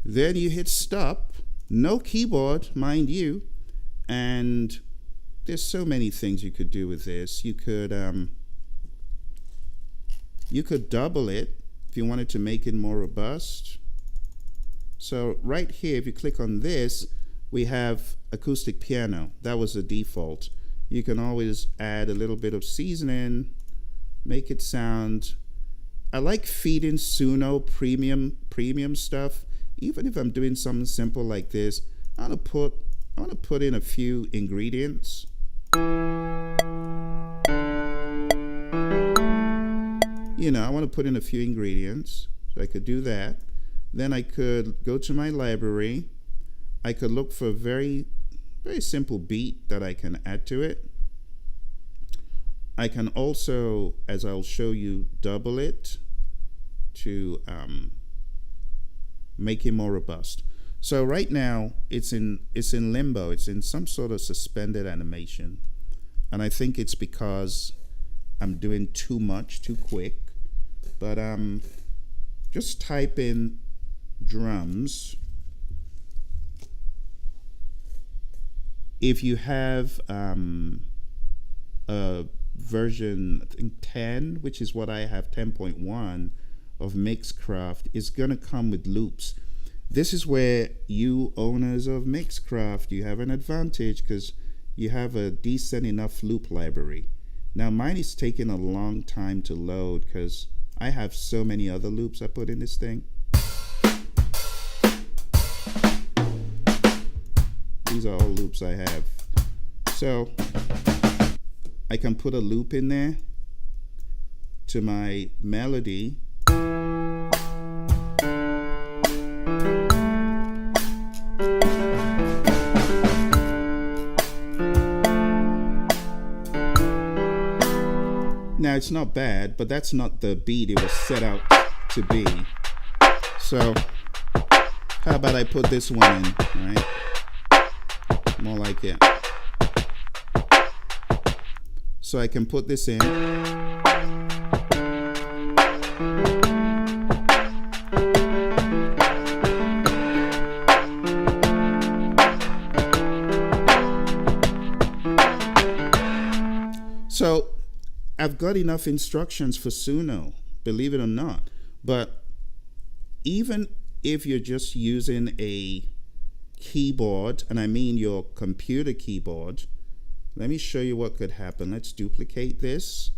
Then you hit stop, no keyboard, mind you, and there's so many things you could do with this. You could double it if you wanted to make it more robust. So right here, if you click on this, we have acoustic piano. That was the default. You can always add a little bit of seasoning, make it sound. I like feeding Suno premium stuff. Even if I'm doing something simple like this, I want to put in a few ingredients. You know, I want to put in a few ingredients, so I could do that. Then I could go to my library. I could look for a very simple beat that I can add to it. I can also, as I'll show you, double it to make it more robust. So right now it's in limbo. It's in some sort of suspended animation, and I think it's because I'm doing too much too quick. But just type in drums. If you have a version, I think 10, which is what I have, 10.1 of Mixcraft, is going to come with loops. This is where you owners of Mixcraft, you have an advantage because you have a decent enough loop library. Now mine is taking a long time to load because I have so many other loops I put in this thing. These are all loops I have. So I can put a loop in there to my melody. Now it's not bad, but that's not the beat it was set out to be. So how about I put this one in, right? More like it. So I can put this in. So I've got enough instructions for Suno, believe it or not. But even if you're just using a keyboard, and I mean your computer keyboard, let me show you what could happen. Let's duplicate this.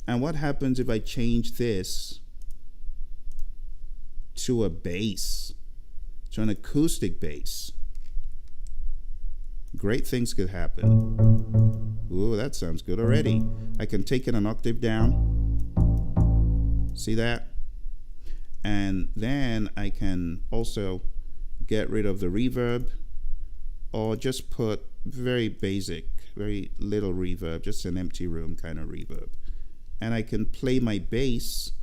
And what happens if I change this to a bass, to an acoustic bass? Great things could happen. Ooh, that sounds good already. I can take it an octave down. See that? And then I can also get rid of the reverb, or just put very basic, very little reverb, just an empty room kind of reverb. And I can play my bass.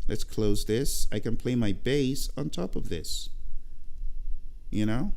Let's close this. I can play my bass on top of this. You know?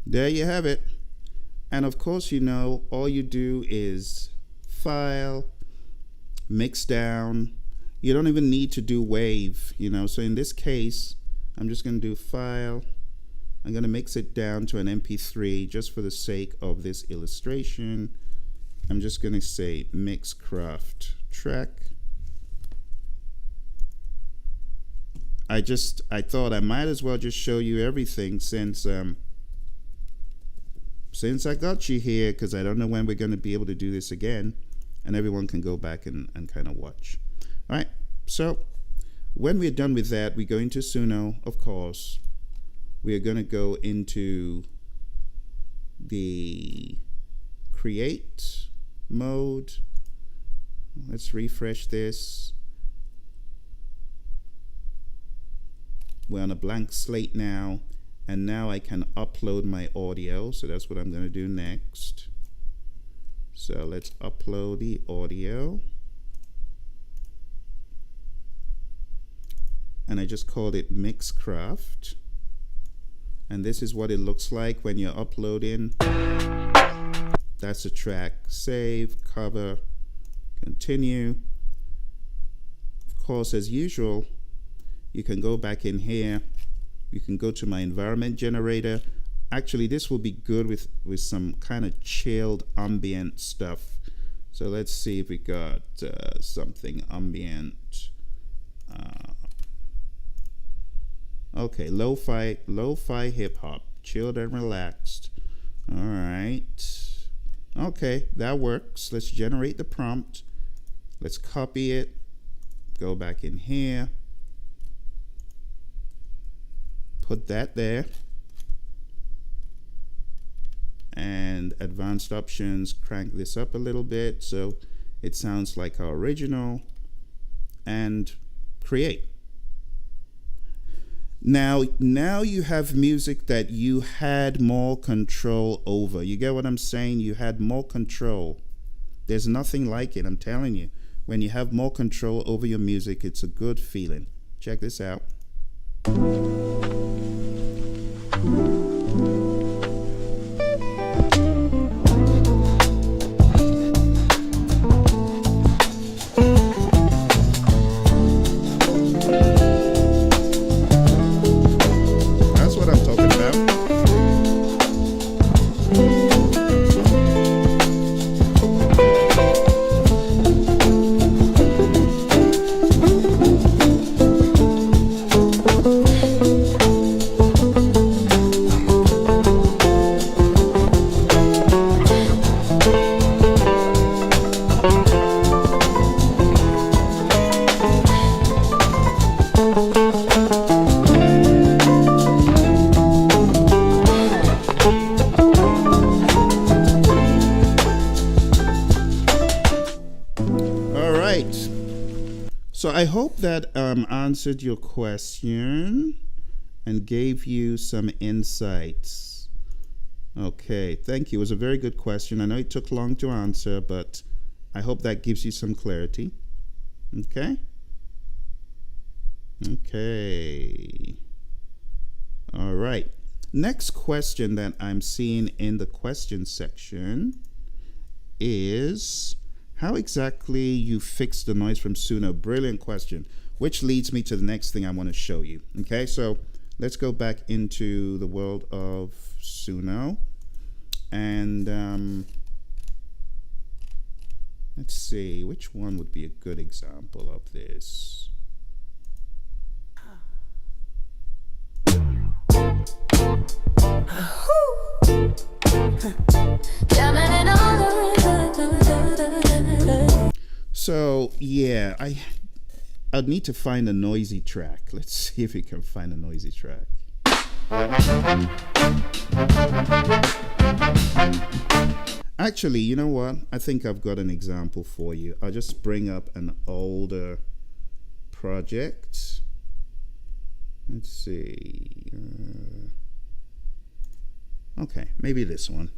There you have it. And of course, you know, all you do is file, mix down. You don't even need to do wave, you know. So in this case, I'm just going to do file. I'm going to mix it down to an MP3 just for the sake of this illustration. I'm just going to say Mixcraft track. I thought I might as well just show you everything since I got you here, because I don't know when we're going to be able to do this again, and everyone can go back and kind of watch. All right, so when we're done with that, we go into Suno, of course. We are going to go into the create mode. Let's refresh this. We're on a blank slate now. And now I can upload my audio. So that's what I'm going to do next. So let's upload the audio. And I just called it Mixcraft. And this is what it looks like when you're uploading. That's a track. Save, cover, continue. Of course, as usual, you can go back in here. You can go to my environment generator. Actually, this will be good with some kind of chilled ambient stuff. So let's see if we got something ambient. Okay, lo-fi hip hop, chilled and relaxed. All right. Okay, that works. Let's generate the prompt. Let's copy it. Go back in here. Put that there. And advanced options, crank this up a little bit so it sounds like our original, and create. Now you have music that you had more control over. You get what I'm saying? You had more control. There's nothing like it, I'm telling you. When you have more control over your music, it's a good feeling. Check this out. That's what I'm talking about. So I hope that answered your question and gave you some insights Okay, thank you. It was a very good question. I know it took long to answer, but I hope that gives you some clarity. Okay? Okay. All right. Next question that I'm seeing in the question section is how exactly you fix the noise from Suno. Brilliant question, which leads me to the next thing I want to show you. Okay, so let's go back into the world of Suno and let's see which one would be a good example of this. So yeah, I'd need to find a noisy track. Let's see if we can find a noisy track. Actually, you know what? I think I've got an example for you. I'll just bring up an older project. Let's see. Okay, maybe this one.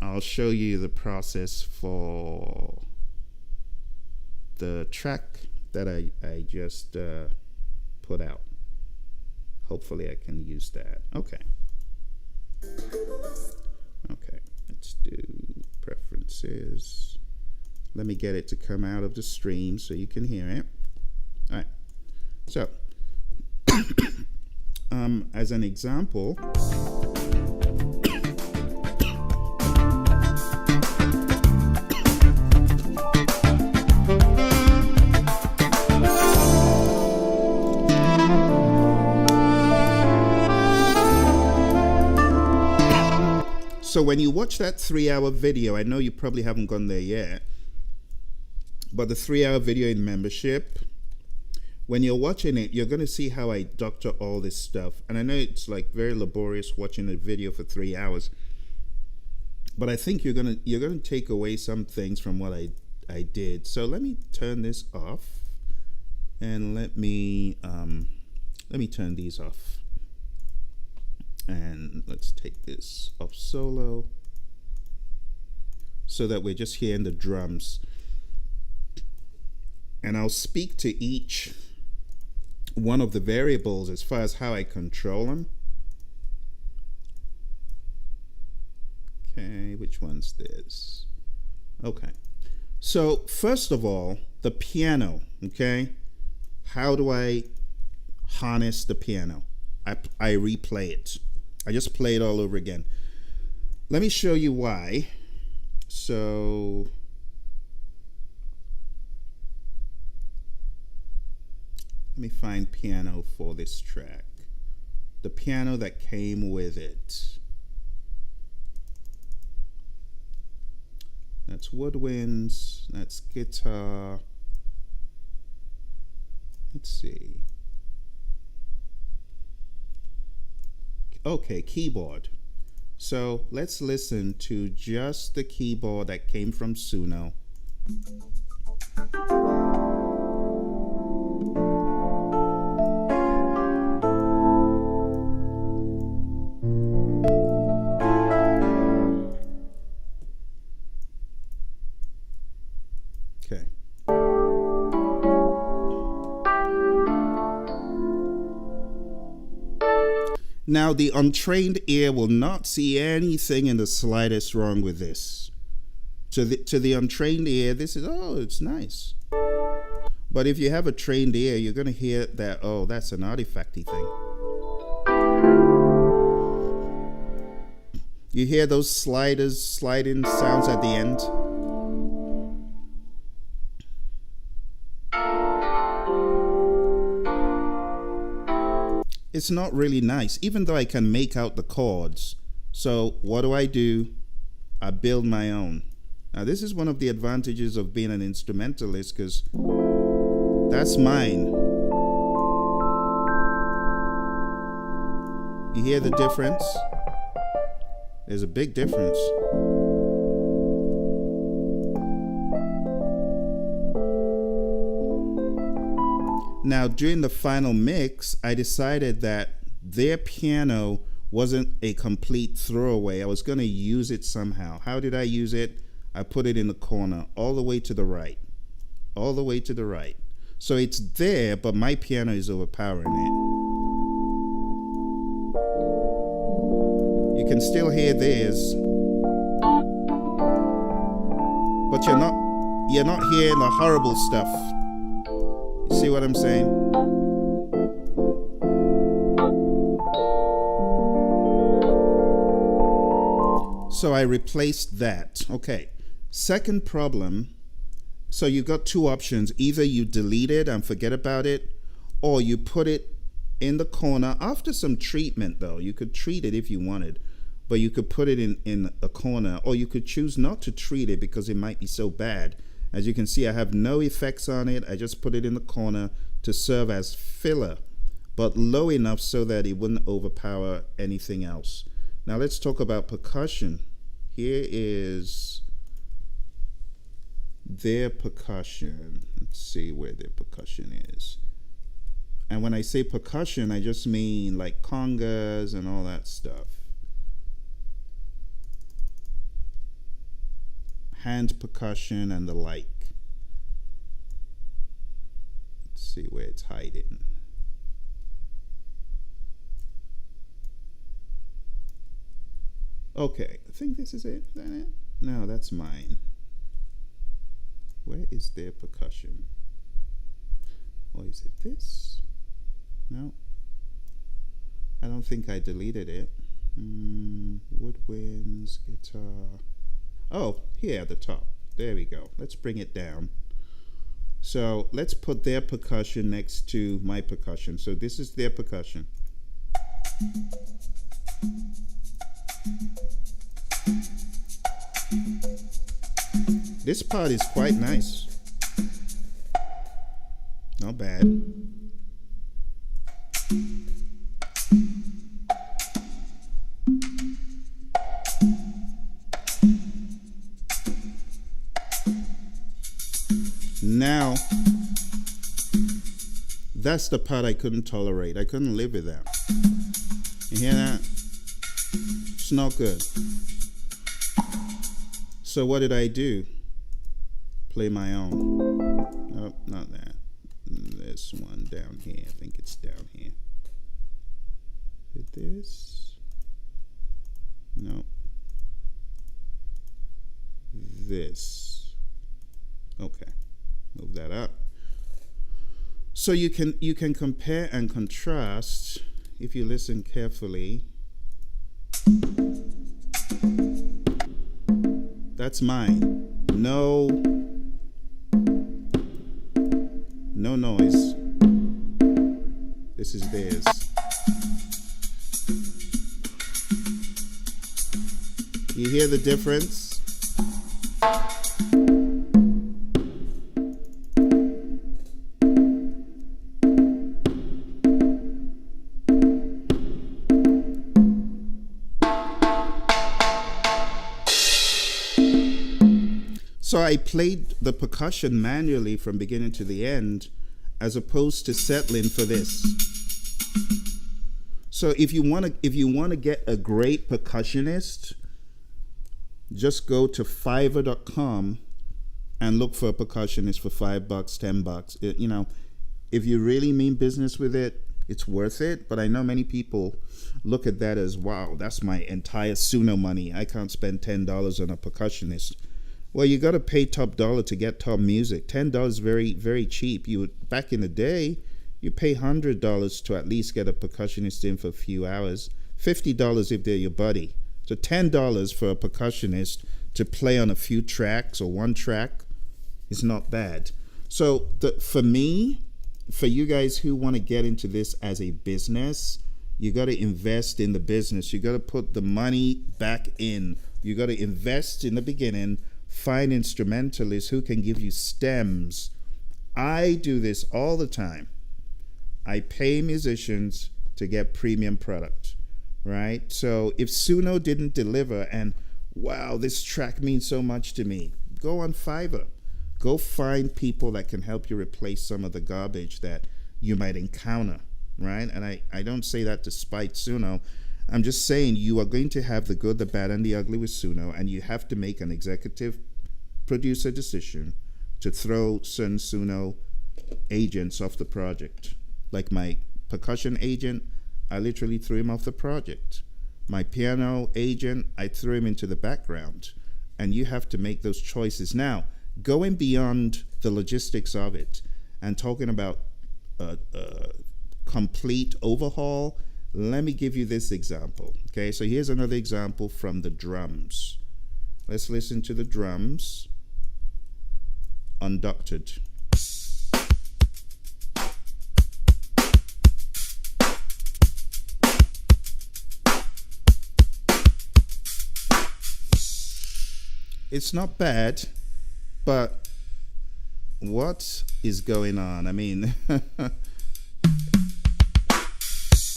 I'll show you the process for the track that I just put out. Hopefully I can use that. Okay. Okay, let's do preferences. Let me get it to come out of the stream so you can hear it. All right. So, as an example, so when you watch that 3-hour video, I know you probably haven't gone there yet, but the 3-hour video in membership, when you're watching it, you're going to see how I doctor all this stuff. And I know it's like very laborious watching a video for 3 hours, but I think you're gonna take away some things from what I did. So let me turn this off, and let me turn these off. And let's take this off solo so that we're just hearing the drums. And I'll speak to each one of the variables as far as how I control them. Okay, which one's this? Okay. So first of all, the piano, okay? How do I harness the piano? I replay it. I just play it all over again. Let me show you why. So let me find piano for this track. The piano that came with it. That's woodwinds, that's guitar. Let's see. Okay, keyboard. So let's listen to just the keyboard that came from Suno. Okay. Now, the untrained ear will not see anything in the slightest wrong with this. To the untrained ear, this is, oh, it's nice. But if you have a trained ear, you're going to hear that, oh, that's an artifacty thing. You hear those sliding sounds at the end? It's not really nice, even though I can make out the chords. So what do? I build my own. Now this is one of the advantages of being an instrumentalist, because that's mine. You hear the difference? There's a big difference. Now, during the final mix, I decided that their piano wasn't a complete throwaway. I was going to use it somehow. How did I use it? I put it in the corner, all the way to the right. All the way to the right. So it's there, but my piano is overpowering it. You can still hear this, but you're not hearing the horrible stuff. You see what I'm saying? So I replaced that. Okay. Second problem. So you got two options. Either you delete it and forget about it, or you put it in the corner after some treatment, though. You could treat it if you wanted, but you could put it in a corner, or you could choose not to treat it because it might be so bad. As you can see, I have no effects on it. I just put it in the corner to serve as filler, but low enough so that it wouldn't overpower anything else. Now let's talk about percussion. Here is their percussion. Let's see where their percussion is. And when I say percussion, I just mean like congas and all that stuff. Hand percussion and the like. Let's see where it's hiding. Okay, I think this is it. Is that it? No, that's mine. Where is their percussion? Or is it this? No. I don't think I deleted it. Woodwinds, guitar. Oh, here at the top. There we go. Let's bring it down. So let's put their percussion next to my percussion. So this is their percussion. This part is quite nice. Not bad. Now, that's the part I couldn't tolerate. I couldn't live with that. You hear that? It's not good. So what did I do? Play my own. Oh, not that. This one down here. I think it's down here. Hit this. No. This. Okay. Move that up. So you can compare and contrast if you listen carefully. That's mine. No noise. This is theirs. You hear the difference? So I played the percussion manually from beginning to the end, as opposed to settling for this. So if you want to get a great percussionist, just go to Fiverr.com and look for a percussionist for $5, $10. You know, if you really mean business with it, it's worth it. But I know many people look at that as, wow, that's my entire Suno money. I can't spend $10 on a percussionist. Well, you got to pay top dollar to get top music. $10 is very, very cheap. Back in the day, you pay $100 to at least get a percussionist in for a few hours. $50 if they're your buddy. So $10 for a percussionist to play on a few tracks or one track is not bad. So for me, for you guys who want to get into this as a business, you got to invest in the business. You got to put the money back in. You got to invest in the beginning. Find instrumentalists who can give you stems. I do this all the time. I pay musicians to get premium product, right? So if Suno didn't deliver and, wow, this track means so much to me, go on Fiverr. Go find people that can help you replace some of the garbage that you might encounter, right? And I don't say that to spite Suno. I'm just saying you are going to have the good, the bad, and the ugly with Suno, and you have to make an executive producer decision to throw certain Suno agents off the project. Like my percussion agent, I literally threw him off the project. My piano agent, I threw him into the background. And you have to make those choices. Now, going beyond the logistics of it and talking about a complete overhaul, let me give you this example. Okay, so here's another example from the drums. Let's listen to the drums unducted. It's not bad, but what is going on? I mean,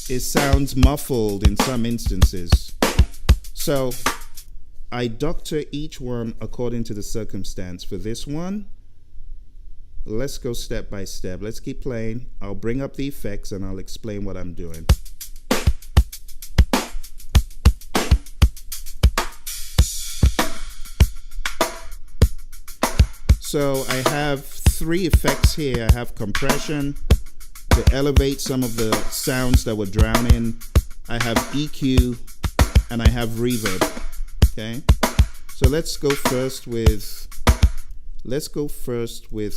it sounds muffled in some instances. So I doctor each one according to the circumstance. For this one, let's go step by step. Let's keep playing. I'll bring up the effects and I'll explain what I'm doing. So I have 3 effects here. I have compression to elevate some of the sounds that were drowning. I have EQ and I have reverb. Okay, so let's go first with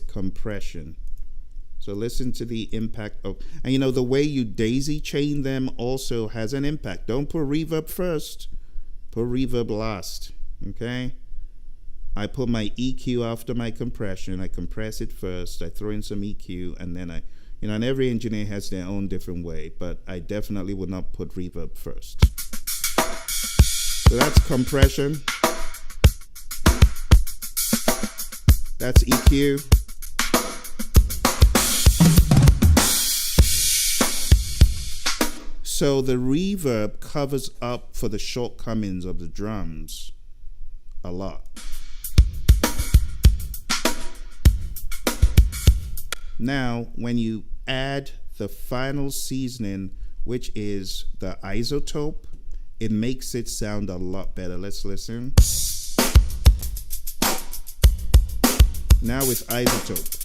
compression. So listen to the impact of, and you know, the way you daisy chain them also has an impact. Don't put reverb first, put reverb last. Okay, I put my EQ after my compression. I compress it first, I throw in some EQ, and then and every engineer has their own different way, but I definitely would not put reverb first. So that's compression. That's EQ. So the reverb covers up for the shortcomings of the drums a lot. Now, when you add the final seasoning, which is the isotope, it makes it sound a lot better. Let's listen. Now with isotope.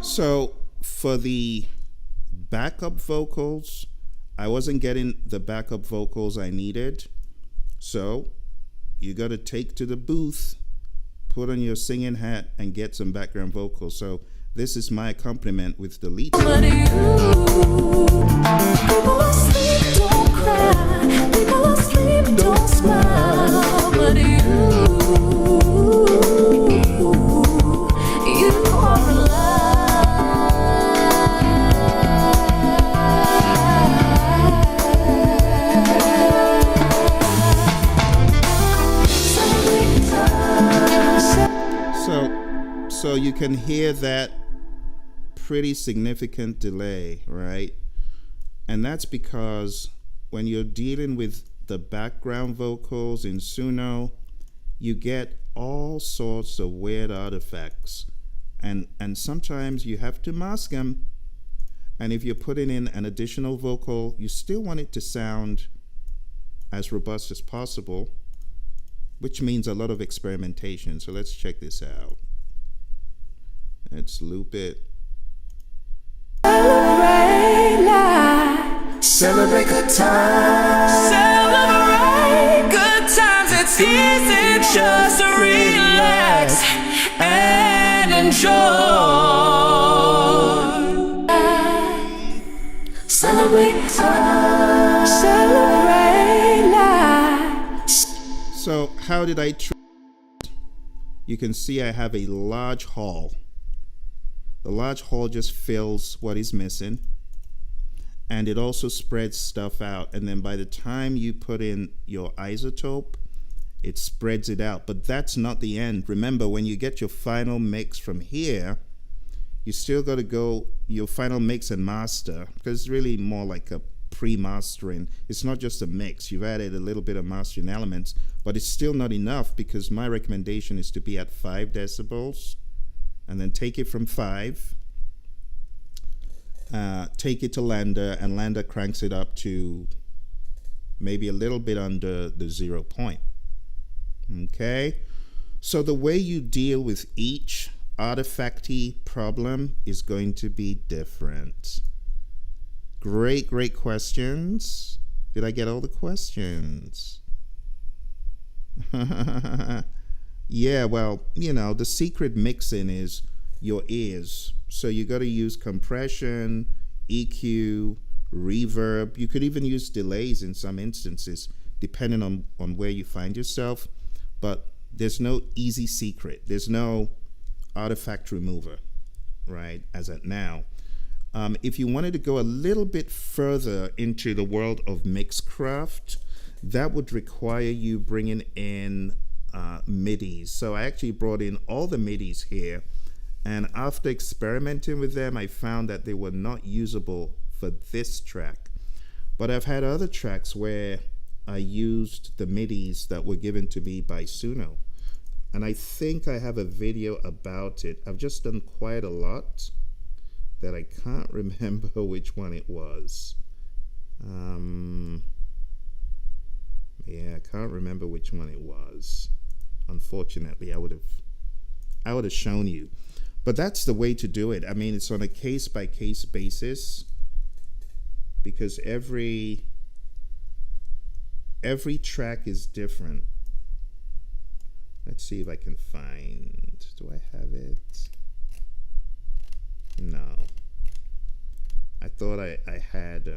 So for the backup vocals, I wasn't getting the backup vocals I needed. So you got to take to the booth, put on your singing hat, and get some background vocals. So this is my accompaniment with the lead. But people asleep don't cry, people asleep don't smile, but you are alive. So you can hear that pretty significant delay, right? And that's because when you're dealing with the background vocals in Suno, you get all sorts of weird artifacts, and sometimes you have to mask them. And if you're putting in an additional vocal, you still want it to sound as robust as possible, which means a lot of experimentation. So let's check this out. Let's loop it. Celebrate life. Celebrate good times. Celebrate good times. It's easy just to relax and enjoy. Celebrate time. Celebrate life. So how did I treat you can see I have a large hall. The large hall just fills what is missing, and it also spreads stuff out, and then by the time you put in your isotope, it spreads it out. But that's not the end. Remember, when you get your final mix from here, you still got to go your final mix and master, because it's really more like a pre-mastering. It's not just a mix. You've added a little bit of mastering elements, but it's still not enough, because my recommendation is to be at 5 decibels, and then take it from 5, take it to LANDR, and LANDR cranks it up to maybe a little bit under the 0 point. Okay, so the way you deal with each artifacty problem is going to be different. Great questions. Did I get all the questions? Yeah, well, you know, the secret mixing is your ears. So you got to use compression, EQ, reverb. You could even use delays in some instances, depending on where you find yourself. But there's no easy secret. There's no artifact remover, right, as at now. If you wanted to go a little bit further into the world of mixcraft, that would require you bringing in MIDIs. So I actually brought in all the MIDIs here, and after experimenting with them, I found that they were not usable for this track. But I've had other tracks where I used the MIDIs that were given to me by Suno, and I think I have a video about it. I've just done quite a lot that I can't remember which one it was. Yeah, I can't remember which one it was. Unfortunately, I would have shown you. But that's the way to do it. I mean, it's on a case-by-case basis, because every track is different. Let's see if I can find, do I have it? No. I thought I had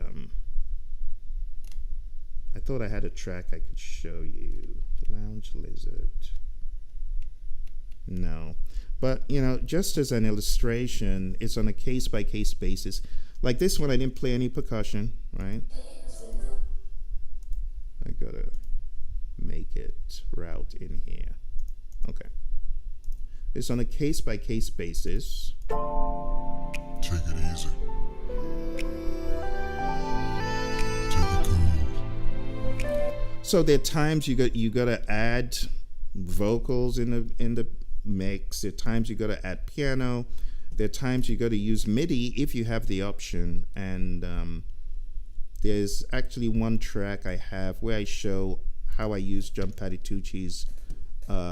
a track I could show you. Lounge Lizard. No. But, you know, just as an illustration, it's on a case-by-case basis. Like this one, I didn't play any percussion, right? I gotta make it route in here. Okay. It's on a case-by-case basis. Take it easy. Take it cool. So there are times you gotta add vocals in the mix. There are times you gotta add piano. There are times you gotta use MIDI if you have the option. And there's actually one track I have where I show how I use John Patitucci's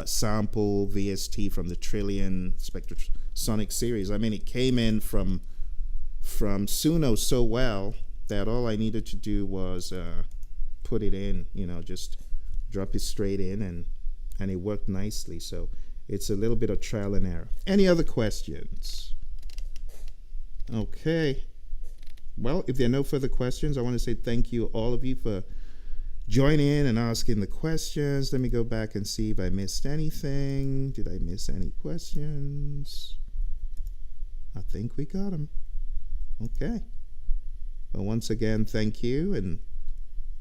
sample VST from the Trillion Spectrasonic series. I mean, it came in from Suno so well that all I needed to do was put it in, you know, just drop it straight in, and it worked nicely. So it's a little bit of trial and error. Any other questions? Okay. Well, if there are no further questions, I want to say thank you, all of you, for joining in and asking the questions. Let me go back and see if I missed anything. Did I miss any questions? I think we got them. Okay. Well, once again, thank you, and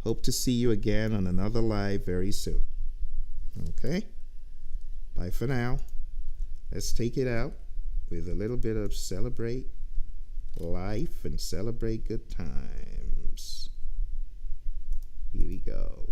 hope to see you again on another live very soon. Okay. Bye for now. Let's take it out with a little bit of celebrate life and celebrate good times. Here we go.